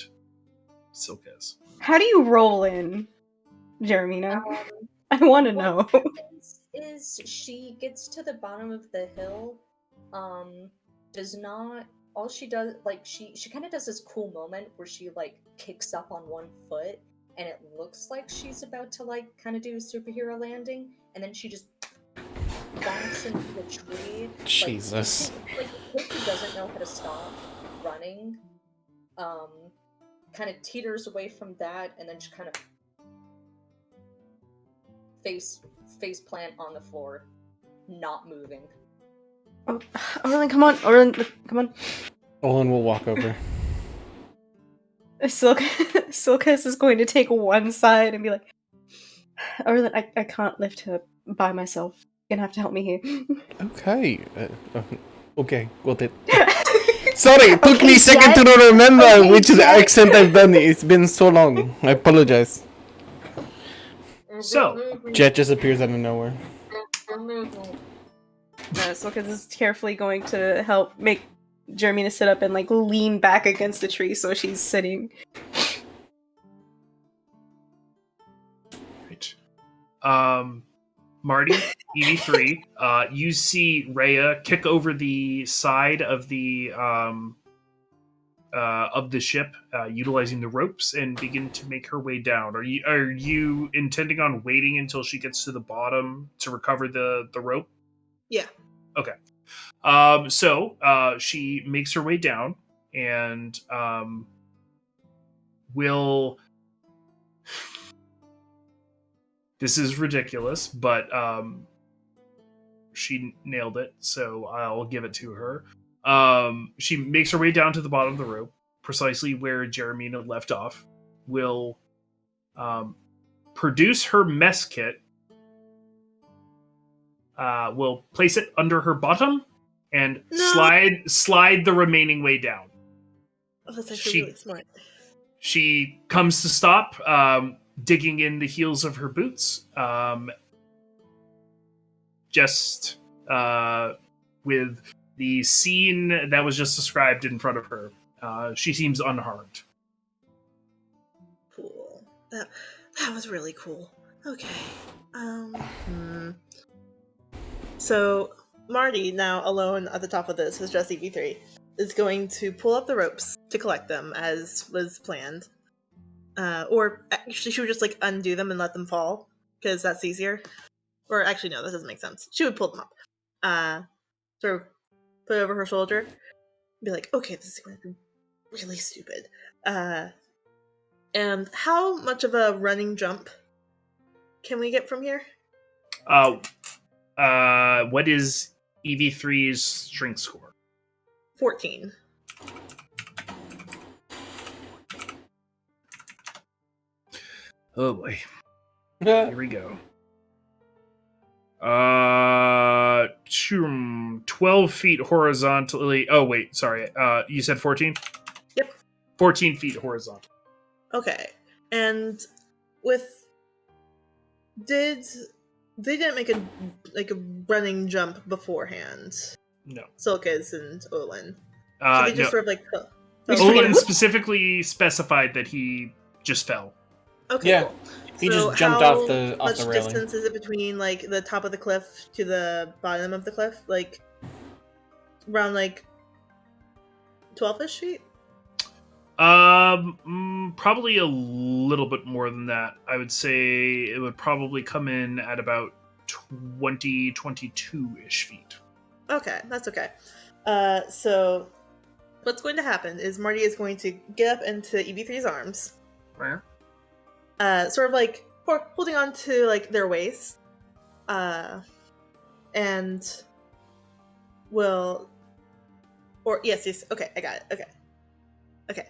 Silkez. How do you roll in, Jeremina? I want to know. What happens is she gets to the bottom of the hill, does not, all she does, she kind of does this cool moment where she kicks up on one foot, and it looks like she's about to kind of do a superhero landing, and then she just bonks into the tree. Jesus. Like she doesn't know how to stop running. Kind of teeters away from that, and then she kind of face face plant on the floor, not moving. Oh, Orlin, come on. Orlin, come on. Olin will walk over. Silkas is going to take one side and be like, Orlin, I can't lift her by myself. You're gonna have to help me here. Okay. Okay. Got it. Sorry, it took me a second Jet. to remember Okay, which Jet. accent I've done. It's been so long. I apologize. So, Jet just appears out of nowhere. Silkas is carefully going to help make Jermina sit up and like lean back against the tree so she's sitting. right. Marty, EV3, you see Rhea kick over the side of the ship, utilizing the ropes, and begin to make her way down. Are you intending on waiting until she gets to the bottom to recover the rope? Yeah. Okay. So she makes her way down and will. This is ridiculous, but she nailed it, so I'll give it to her. She makes her way down to the bottom of the rope, precisely where Jeremina left off. Will produce her mess kit. Will place it under her bottom and slide the remaining way down. Oh, that's actually really smart. She comes to stop, digging in the heels of her boots, just with the scene that was just described in front of her. She seems unharmed. Cool. That was really cool. Okay. So Marty, now alone at the top of this, is just EV3, is going to pull up the ropes to collect them as was planned. Or actually, she would just like undo them and let them fall because that's easier. Or actually, no, that doesn't make sense. She would pull them up, sort of put it over her shoulder, and be like, "Okay, this is going to be really stupid." And how much of a running jump can we get from here? What is EV3's strength score? 14. Oh boy. Here we go. 12 feet horizontally. Oh wait, sorry. You said 14? Yep. 14 feet horizontal. Okay. And with they didn't make a running jump beforehand. No. Silkas and Olin. So they just No. sort of like Olin specifically specified that he just fell. Okay, Yeah. cool. He So just jumped how off the much railing. distance is it between like the top of the cliff to the bottom of the cliff? Like around like 12-ish feet? Probably a little bit more than that. I would say it would probably come in at about 22-ish feet. Okay, that's okay. So what's going to happen is Marty is going to get up into EV3's arms. Where? Sort of like holding on to like their waist. And will yes, okay, I got it. Okay.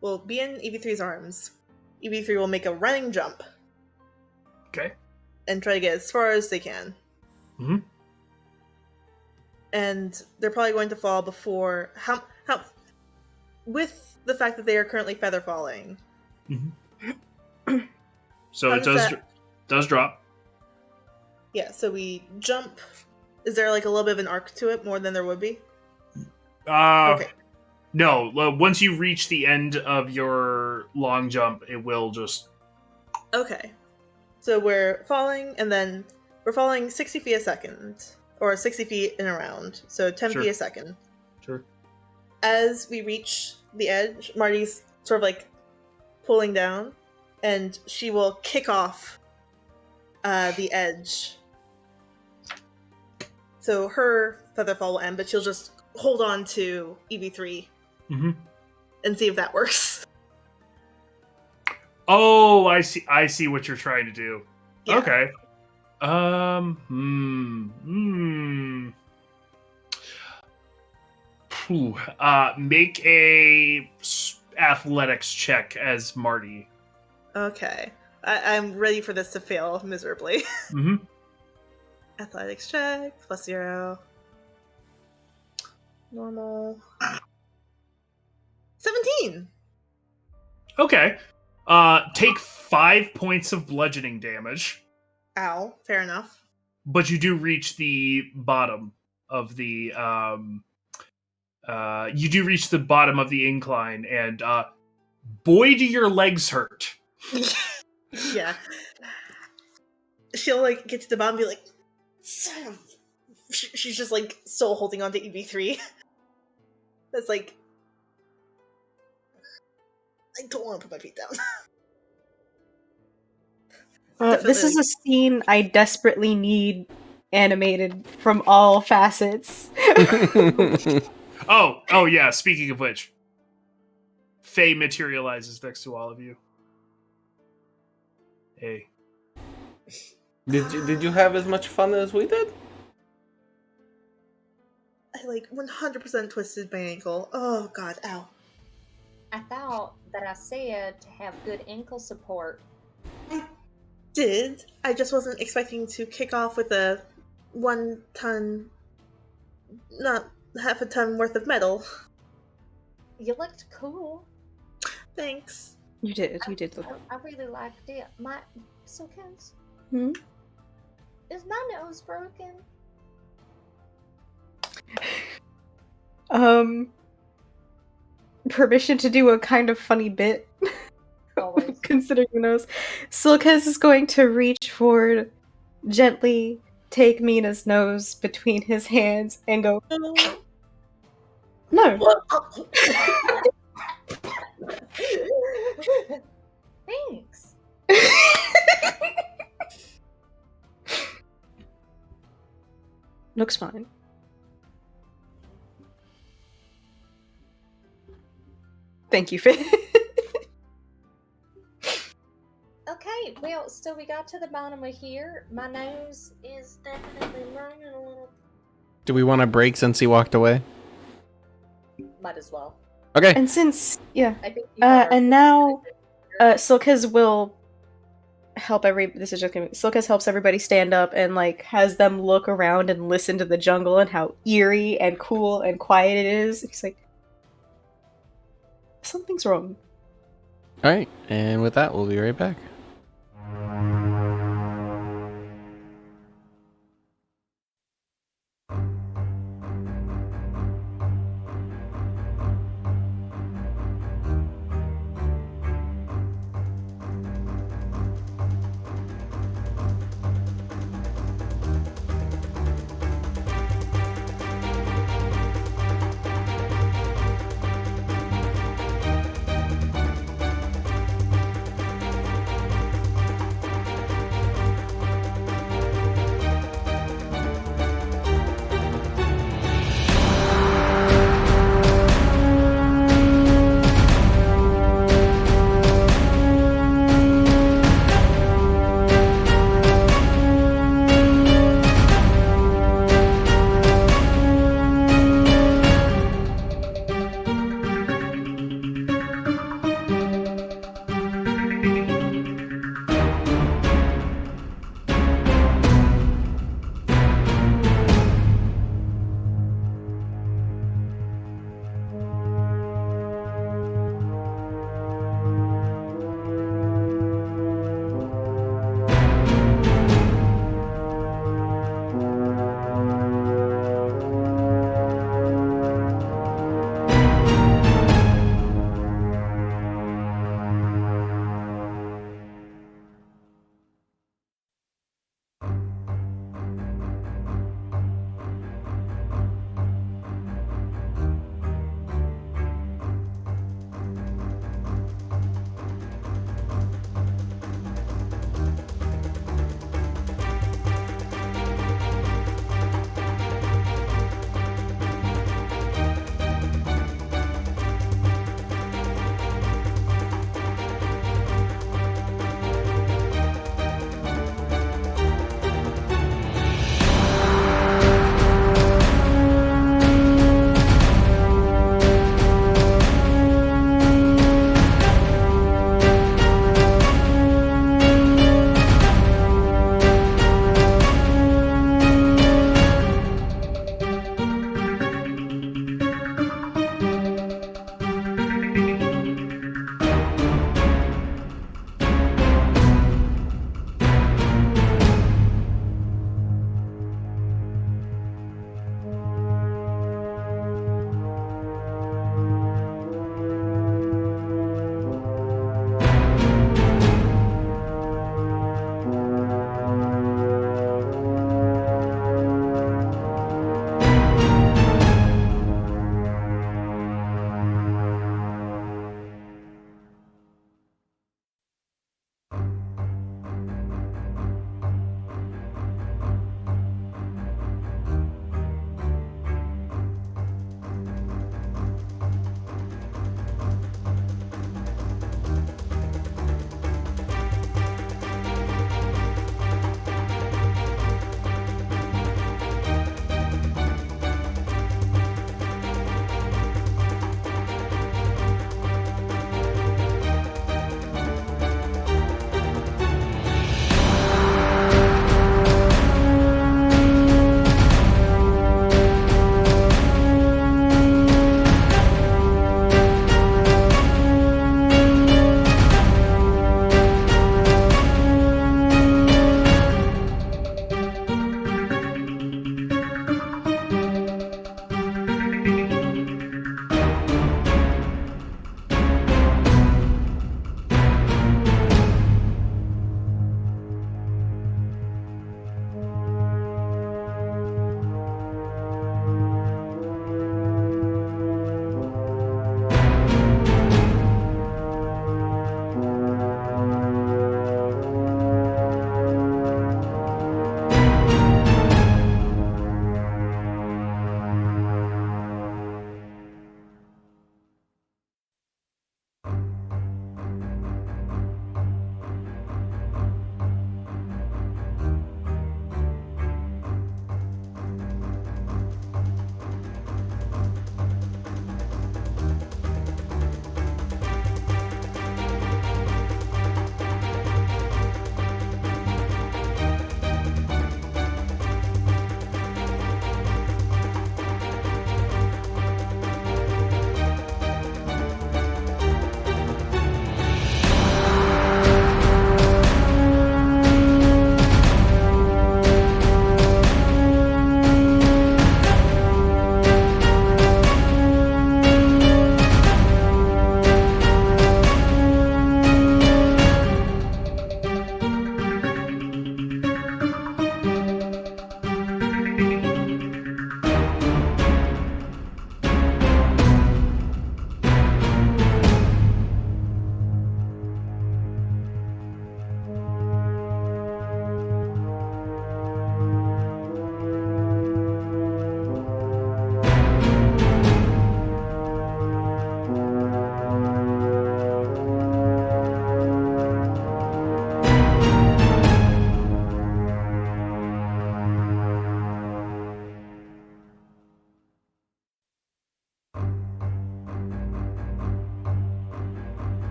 We'll be in EV3's arms. EV3 will make a running jump. Okay. And try to get as far as they can. Mm-hmm. And they're probably going to fall before how with the fact that they are currently feather falling. Mm-hmm. So it does drop. Yeah, so we jump. Is there like a little bit of an arc to it more than there would be? Okay. No, once you reach the end of your long jump, it will just... Okay. So we're falling, and then we're falling 60 feet a second. Or 60 feet in a round. So 10 feet a second. Sure. As we reach the edge, Marty's sort of like pulling down, and she will kick off the edge. So her feather fall will end, but she'll just hold on to EV3 and see if that works. Oh, I see what you're trying to do. Yeah. Okay. Make a athletics check as Marty. Okay. I'm ready for this to fail miserably. Mm-hmm. Athletics check, +0. Normal. 17! Okay. Take 5 points of bludgeoning damage, Ow. Fair enough. but you do reach the bottom of the incline, and boy, do your legs hurt. Yeah. She'll like get to the bottom and be like, "Son." She's just like still holding on to EB3. That's like, I don't want to put my feet down. This is a scene I desperately need animated from all facets. Oh yeah. Speaking of which, Faye materializes next to all of you. Hey. Did you have as much fun as we did? I like 100% twisted my ankle. Oh god, ow. I thought that I said to have good ankle support. Did. I just wasn't expecting to kick off with a 1 ton, not half a ton worth of metal. You looked cool. Thanks. You did look. I really liked it. My Silkins, Hmm? is my nose broken? Permission to do a kind of funny bit. Always. Considering your nose. Silkes is going to reach forward, gently take Mina's nose between his hands, and go, no. Thanks. Looks fine. Thank you, Finn. Okay, well, so we got to the bottom of here. My nose is definitely running a little. Do we want a break since he walked away? Might as well. Okay. And since, yeah. I think you are- And now, Silkes will help Silkes helps everybody stand up and, like, has them look around and listen to the jungle and how eerie and cool and quiet it is. He's like, something's wrong. All right. And with that, we'll be right back.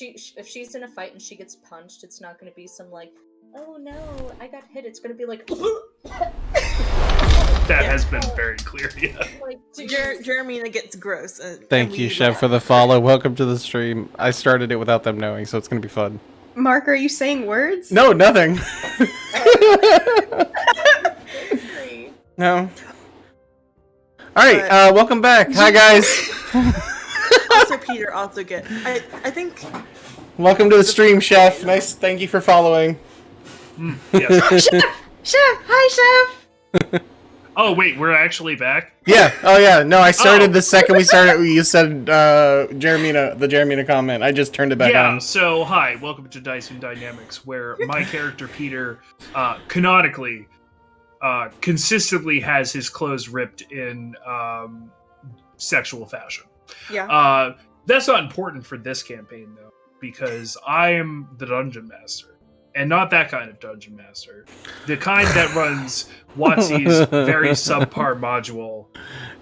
if she's in a fight and she gets punched, it's not going to be some like, oh no, I got hit. It's going to be like. That has been very clear. Yeah. Like, Jeremina gets gross. Thank you, Chef, for the follow. Welcome to the stream. I started it without them knowing, so it's gonna be fun. Mark, are you saying words? No, nothing. No. All right, welcome back. Hi, guys. Also, Peter also get. I think. Welcome to the stream, Chef. Nice. Thank you for following. Yes. Chef! Hi, Chef! Oh wait, we're actually back. Yeah. Oh, yeah. No, I started the second we started. You said Jeremina, the Jeremina comment. I just turned it back on. So hi, welcome to Dice and Dynamics, where my character Peter, canonically, consistently has his clothes ripped in sexual fashion. Yeah. That's not important for this campaign though, because I am the dungeon master. And not that kind of dungeon master. The kind that runs WotC's very subpar module,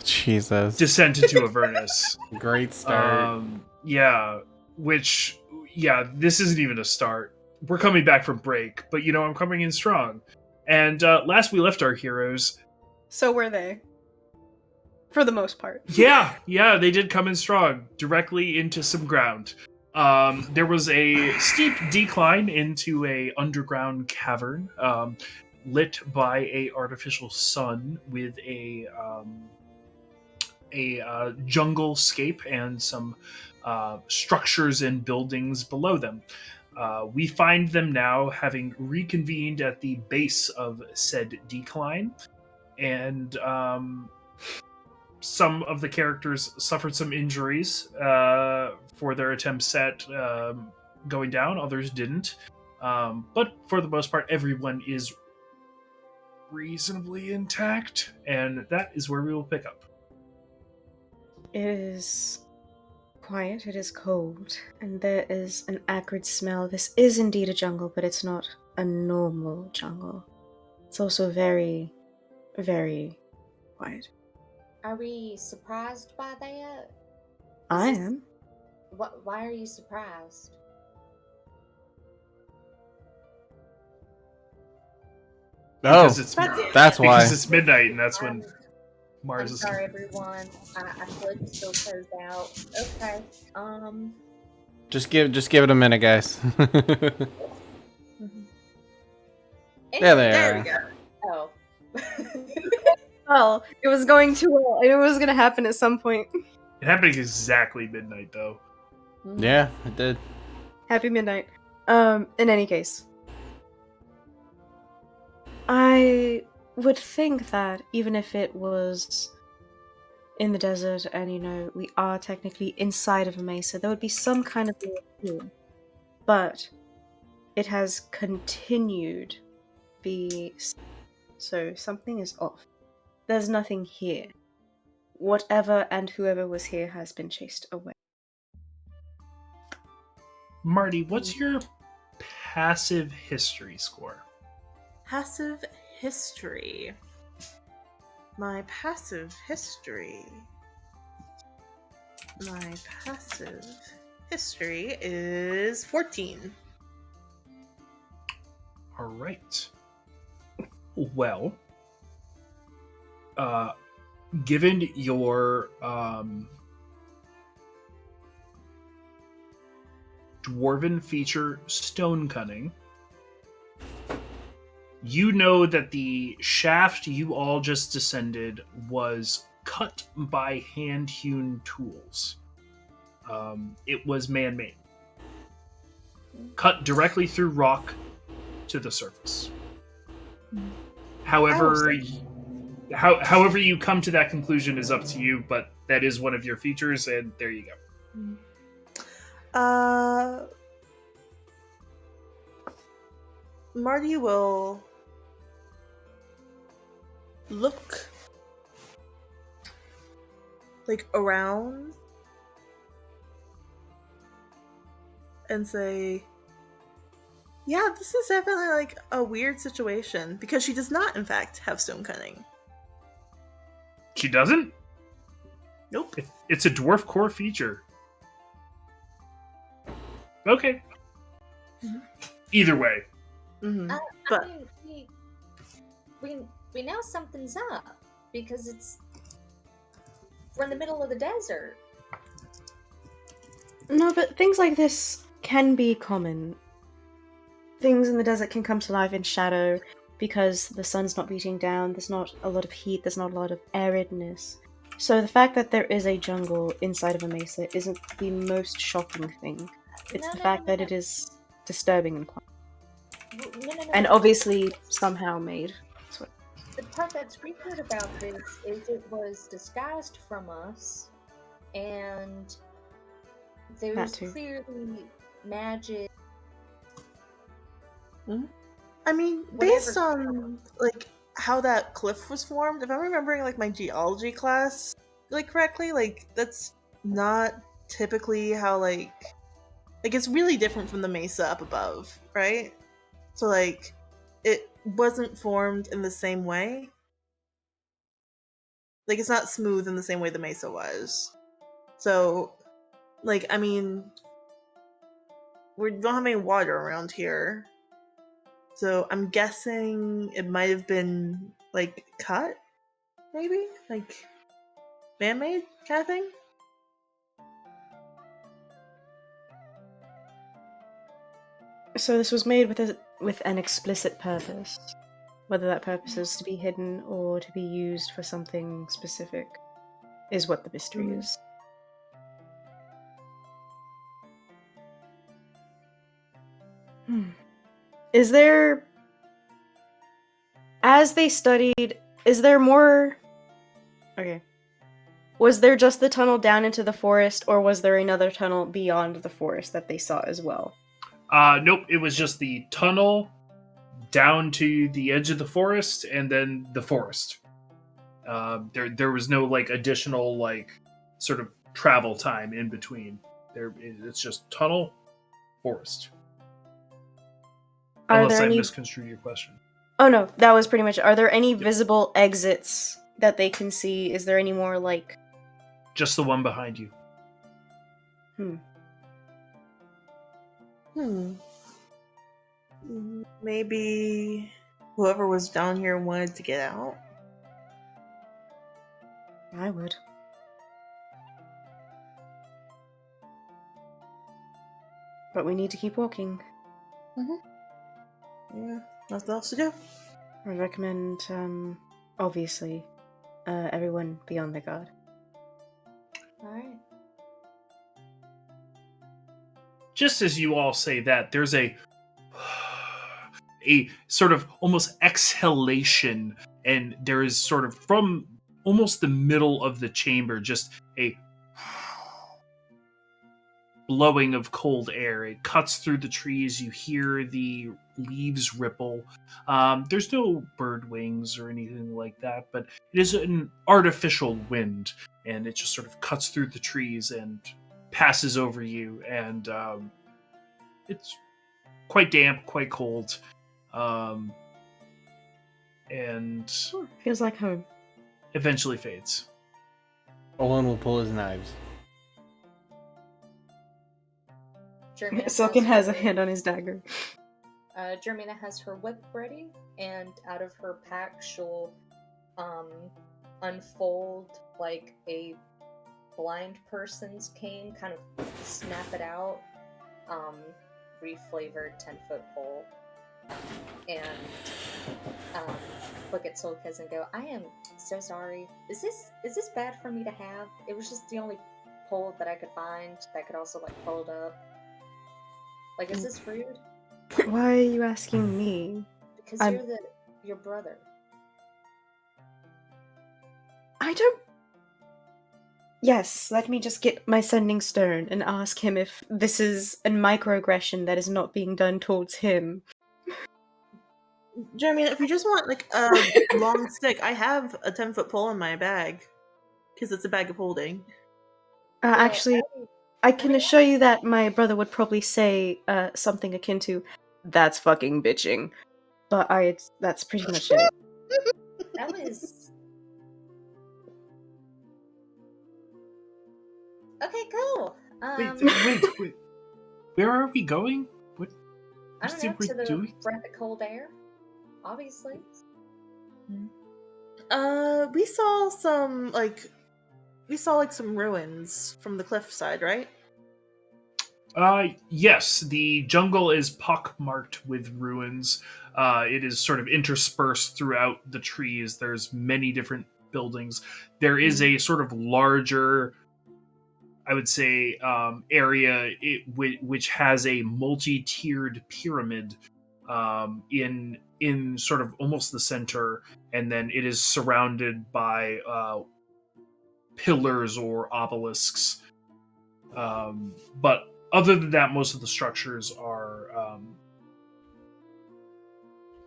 Jesus. Descent into Avernus. Great start. This isn't even a start. We're coming back from break, but I'm coming in strong. And last we left our heroes. So were they. For the most part. Yeah, they did come in strong, directly into some ground. There was a steep decline into a underground cavern, lit by a artificial sun with a jungle scape and some structures and buildings below them. We find them now having reconvened at the base of said decline, and some of the characters suffered some injuries for their attempts at going down. Others didn't. But for the most part, everyone is reasonably intact, and that is where we will pick up. It is quiet, it is cold, and there is an acrid smell. This is indeed a jungle, but it's not a normal jungle. It's also very, very quiet. Are we surprised by that? I am. Why are you surprised? Because Oh, it's that's why. because it's midnight, and that's when Mars I'm is. sorry, everyone. I flipped still closed out. Okay. Just give it a minute, guys. Anyway, There There we go. Oh. Well, it was going too well. I knew it was going to happen at some point. It happened exactly midnight, though. Yeah, it did. Happy midnight. In any case, I would think that even if it was in the desert and, we are technically inside of a mesa, there would be some kind of here. But it has continued be so something is off. There's nothing here. Whatever and whoever was here has been chased away. Marty, what's your passive history score? Passive history. My passive history. My passive history is 14. All right. Well, given your dwarven feature stone cunning, you know that the shaft you all just descended was cut by hand-hewn tools. It was man-made. Cut directly through rock to the surface. However you come to that conclusion is up to you, but that is one of your features, and there you go. Marty will look around and say, yeah, this is definitely a weird situation, because she does not in fact have stone cunning. She doesn't? Nope. It's a dwarf core feature. Okay. Mhm. Either way. Mm-hmm. I But mean, we know something's up because we're in the middle of the desert. No, but things like this can be common. Things in the desert can come to life in shadow because the sun's not beating down, there's not a lot of heat, there's not a lot of aridness. So the fact that there is a jungle inside of a mesa isn't the most shocking thing. It's No, the no, fact no, that no. it is disturbing and quiet. No. And obviously somehow made. That's what- The part that's weird about this is it was disguised from us, and there's too. clearly magic. I mean, based Whatever. on like how that cliff was formed, if I'm remembering like my geology class like correctly, like that's not typically how like it's really different from the mesa up above, right? So like it wasn't formed in the same way. Like it's not smooth in the same way the mesa was. So like I mean we don't have any water around here. So I'm guessing it might have been like cut, maybe? Like man-made kind of thing? So this was made with an explicit purpose. Whether that purpose is to be hidden or to be used for something specific is what the mystery Mhm. is. Is there, as they studied, is there more? Okay. Was there just the tunnel down into the forest, or was there another tunnel beyond the forest that they saw as well? Nope, it was just the tunnel down to the edge of the forest and then the forest. There was no like additional like sort of travel time in between. It's just tunnel, forest. Are Unless there I any? misconstrued your question. Oh no, that was pretty much it. Are there any visible exits that they can see? Is there any more like? Just the one behind you. Maybe whoever was down here wanted to get out. I would. But we need to keep walking. Yeah, nothing else to do. I recommend, obviously, everyone be on their guard. Alright. Just as you all say that, there's a sort of almost exhalation, and there is sort of from almost the middle of the chamber just a blowing of cold air. It cuts through the trees. You hear the leaves ripple. There's no bird wings or anything like that, but it is an artificial wind, and it just sort of cuts through the trees and passes over you, and it's quite damp, quite cold, and Feels like home. eventually fades. Olin will pull his knives. Germina Silken has a her- hand on his dagger. Germina has her whip ready, and out of her pack, she'll unfold like a blind person's cane, kind of snap it out, reflavored 10-foot pole, and look at Solkez and go, I am so sorry. Is this bad for me to have? It was just the only pole that I could find that could also like fold up. Like, is this rude? Why are you asking me? Because I'm- you're your brother. I don't. Yes, let me just get my sending stone and ask him if this is a microaggression that is not being done towards him. Jeremy, if you just want like a long stick, I have a 10-foot pole in my bag. Because it's a bag of holding. Well, Actually, I can assure you that my brother would probably say something akin to, "That's fucking bitching." But that's pretty much it. that was okay. Cool. Wait. Where are we going? What I don't is it know, we're to the doing? breath of cold air, obviously. We saw some some ruins from the cliffside, right? Yes, the jungle is pockmarked with ruins. It is sort of interspersed throughout the trees. There's many different buildings. There is a sort of larger, I would say, area which has a multi-tiered pyramid in sort of almost the center, and then it is surrounded by pillars or obelisks. But other than that, most of the structures are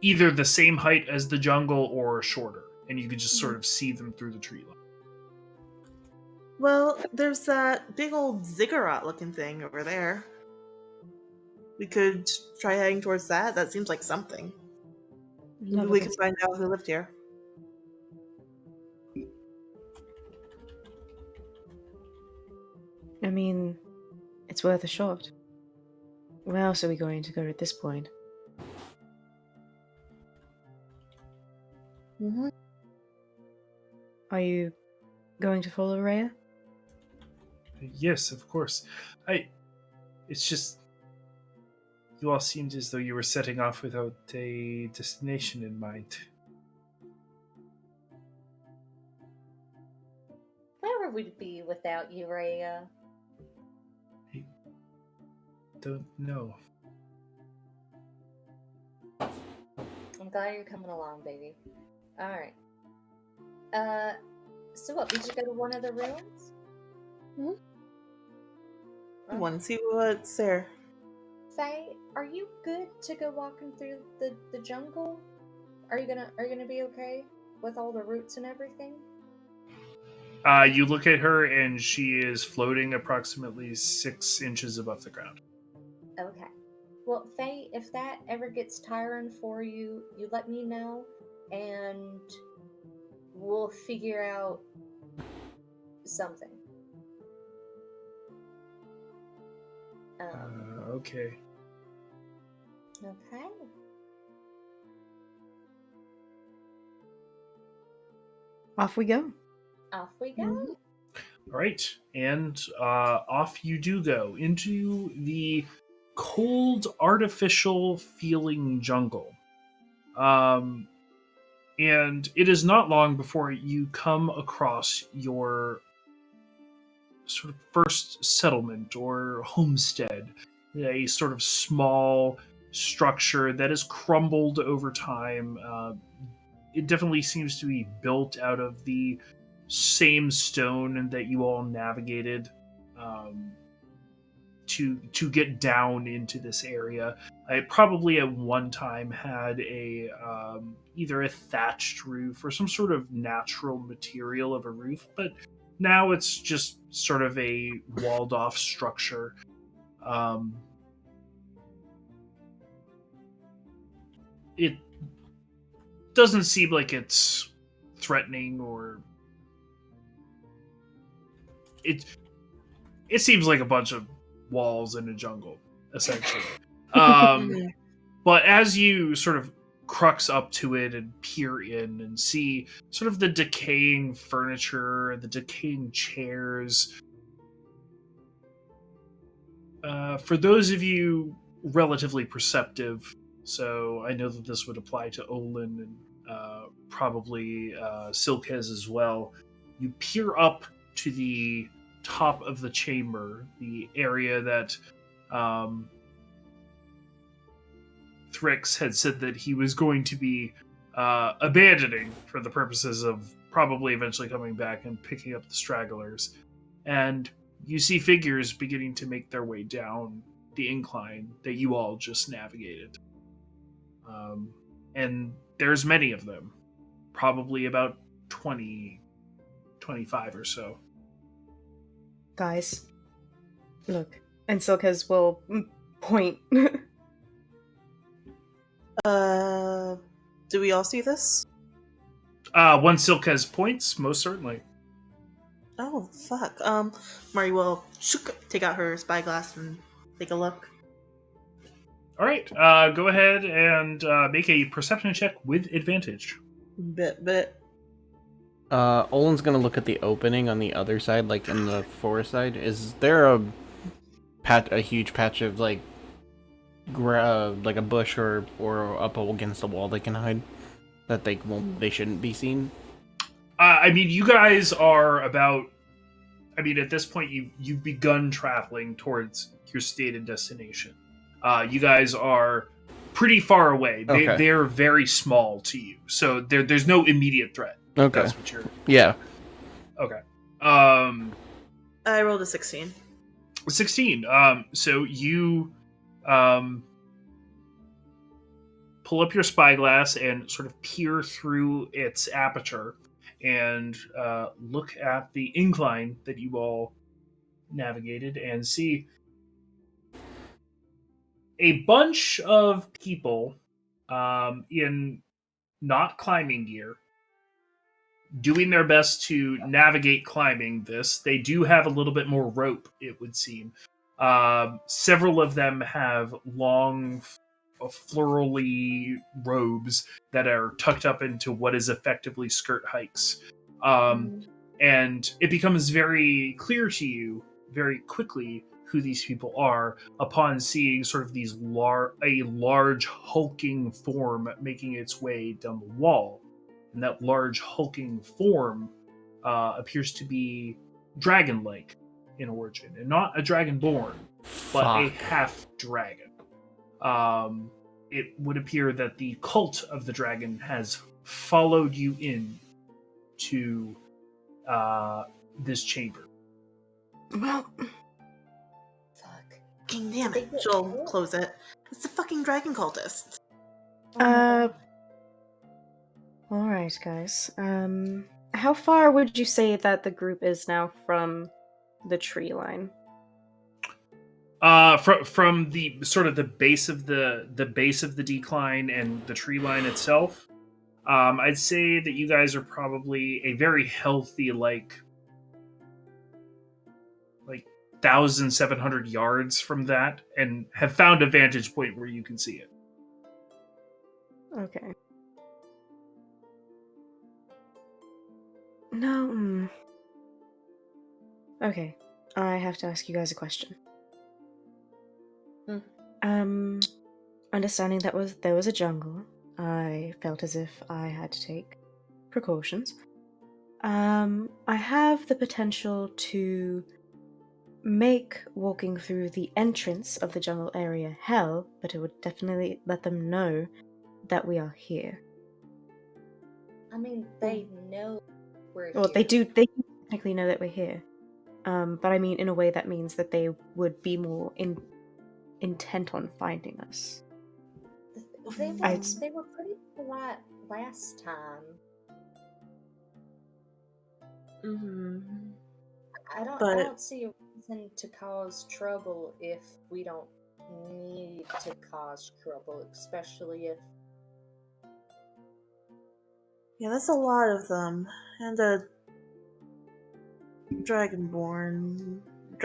either the same height as the jungle or shorter, and you can just sort of see them through the tree line. Well, there's that big old ziggurat looking thing over there. We could try heading towards that. That seems like something. Maybe Love we it. could find out who lived here. I mean, it's worth a shot. Where else are we going to go at this point? Mm-hmm. Are you going to follow Rhea? Yes, of course. It's just you all seemed as though you were setting off without a destination in mind. Where would we be without you, Rhea? Don't know. I'm glad you're coming along, baby. Alright. So what, we just go to one of the ruins? Mhm. Okay. Want to see what's there? Faye, are you good to go walking through the jungle? Are you gonna be okay with all the roots and everything? You look at her, and she is floating approximately 6 inches above the ground. Okay. Well, Faye, if that ever gets tiring for you, you let me know, and we'll figure out something. Okay. Okay. Off we go. Off we go. Mhm. All right, and off you do go into the cold, artificial feeling jungle. And it is not long before you come across your sort of first settlement or homestead, a sort of small structure that has crumbled over time. It definitely seems to be built out of the same stone that you all navigated to get down into this area. It probably at one time had a either a thatched roof or some sort of natural material of a roof, but now it's just sort of a walled off structure. It doesn't seem like it's threatening, or it seems like a bunch of walls in a jungle, essentially. Mhm. But as you sort of crux up to it and peer in and see sort of the decaying furniture, the decaying chairs, for those of you relatively perceptive, so I know that this would apply to Olin and probably Silkez as well, you peer up to the top of the chamber, the area that Thrix had said that he was going to be abandoning for the purposes of probably eventually coming back and picking up the stragglers. And you see figures beginning to make their way down the incline that you all just navigated. And there's many of them, probably about 20, 25 or so. Guys, look. And Silkez will point. Do we all see this? One Silkez points, most certainly. Oh, fuck. Mari will take out her spyglass and take a look. All right. Go ahead and make a perception check with advantage. Bit. Olin's gonna look at the opening on the other side, like in the forest side. Is there a huge patch of like a bush or up against the wall they can hide that they shouldn't be seen? I mean, you guys are about. I mean, at this point, you've begun traveling towards your stated destination. You guys are pretty far away. Okay. They're very small to you, so there's no immediate threat. Okay. That's what you're. Yeah. Okay. I rolled a 16. 16. So you pull up your spyglass and sort of peer through its aperture and look at the incline that you all navigated and see a bunch of people in not climbing gear doing their best to navigate climbing this. They do have a little bit more rope, it would seem. Several of them have long, florally robes that are tucked up into what is effectively skirt hikes. And it becomes very clear to you very quickly who these people are upon seeing sort of these a large hulking form making its way down the wall. And that large hulking form appears to be dragon-like in origin, and not a dragonborn, but a half-dragon. It would appear that the cult of the dragon has followed you in to this chamber. Well, Fuck. Fucking damn it. She'll close it. It's the fucking dragon cultists. alright, guys. How far would you say that the group is now from the tree line? From the sort of the base of the decline and the tree line itself, I'd say that you guys are probably a very healthy like 1,700 yards from that, and have found a vantage point where you can see it. Okay. No. Okay. I have to ask you guys a question. Understanding that there was a jungle, I felt as if I had to take precautions. I have the potential to make walking through the entrance of the jungle area hell, but it would definitely let them know that we are here. I mean, they know we're Well, here. they do technically know that we're here. But I mean in a way that means that they would be more intent on finding us. They were pretty polite last time. Mm-hmm. I don't see a reason to cause trouble if we don't need to cause trouble, especially if... Yeah, that's a lot of them. And a dragonborn,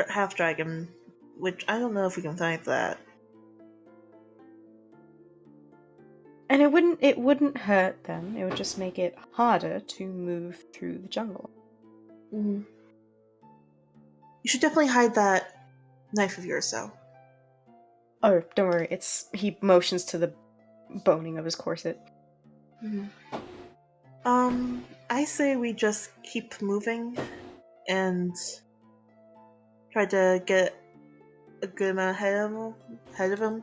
half dragon, which I don't know if we can find that. And it wouldn't hurt them. It would just make it harder to move through the jungle. Mm-hmm. You should definitely hide that knife of yours, though. Oh, don't worry. He motions to the boning of his corset. Mm-hmm. I say we just keep moving and try to get a good amount ahead of him.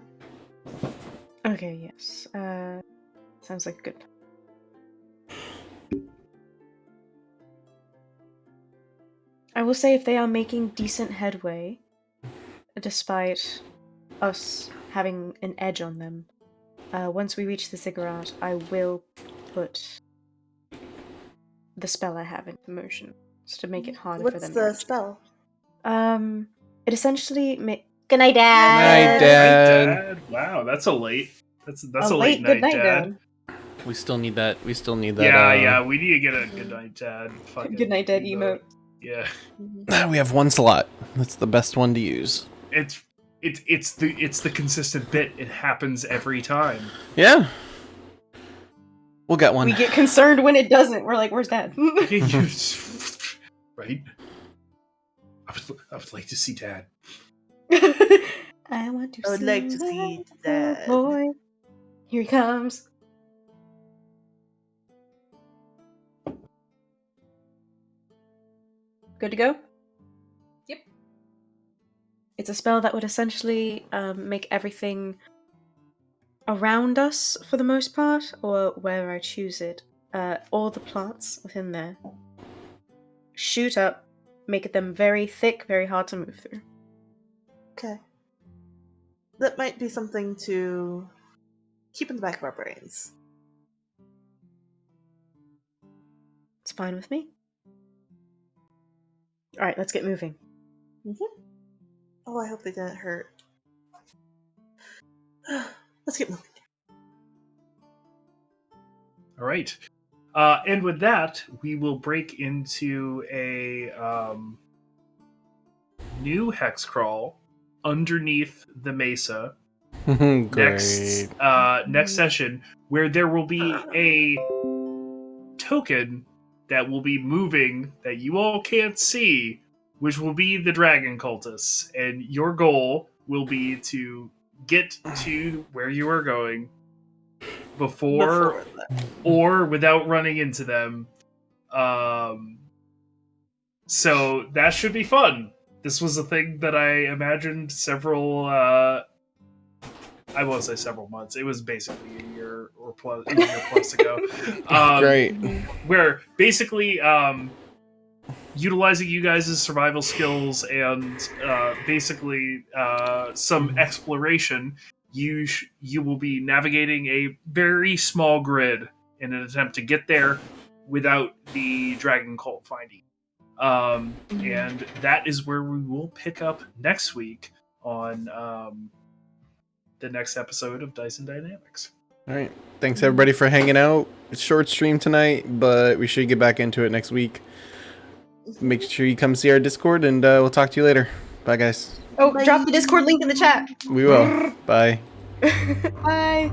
Okay, yes. Sounds like good. I will say if they are making decent headway, despite us having an edge on them, once we reach the ziggurat, I will put the spell I have into motion, just to make it harder for them. What's the spell? It essentially Good night, Dad. Night, Dad. Wow, that's a late. That's a a late night, good night, Dad. We still need that. Yeah, we need to get a good night, Dad. Fucking Good night, Dad emote. Yeah. We have one slot. That's the best one to use. It's it's the consistent bit. It happens every time. Yeah. We'll get one. We get concerned when it doesn't. We're like, where's Dad? Right? I would like to see Dad. I want to I would like to see Dad. boy. Here he comes. Good to go? Yep. It's a spell that would essentially make everything around us, for the most part, or where I choose it, all the plants within there shoot up, make them very thick, very hard to move through. Okay. That might be something to keep in the back of our brains. It's fine with me. Alright, let's get moving. Oh, I hope they didn't hurt. Let's get moving. All right. And with that, we will break into a new hex crawl underneath the mesa Great. next session, where there will be a token that will be moving that you all can't see, which will be the dragon cultists, and your goal will be to get to where you are going before that. or without running into them. So that should be fun. This was a thing that I imagined several I won't say several months. It was basically a year plus ago. Great. Where basically utilizing you guys' survival skills and basically some exploration, you will be navigating a very small grid in an attempt to get there without the dragon cult finding. And that is where we will pick up next week on the next episode of Dice and Dynamics. All right. Thanks everybody for hanging out. It's short stream tonight, but we should get back into it next week. Make sure you come see our Discord, and we'll talk to you later. Bye, guys. Oh, drop the Discord link in the chat. We will. Bye. Bye.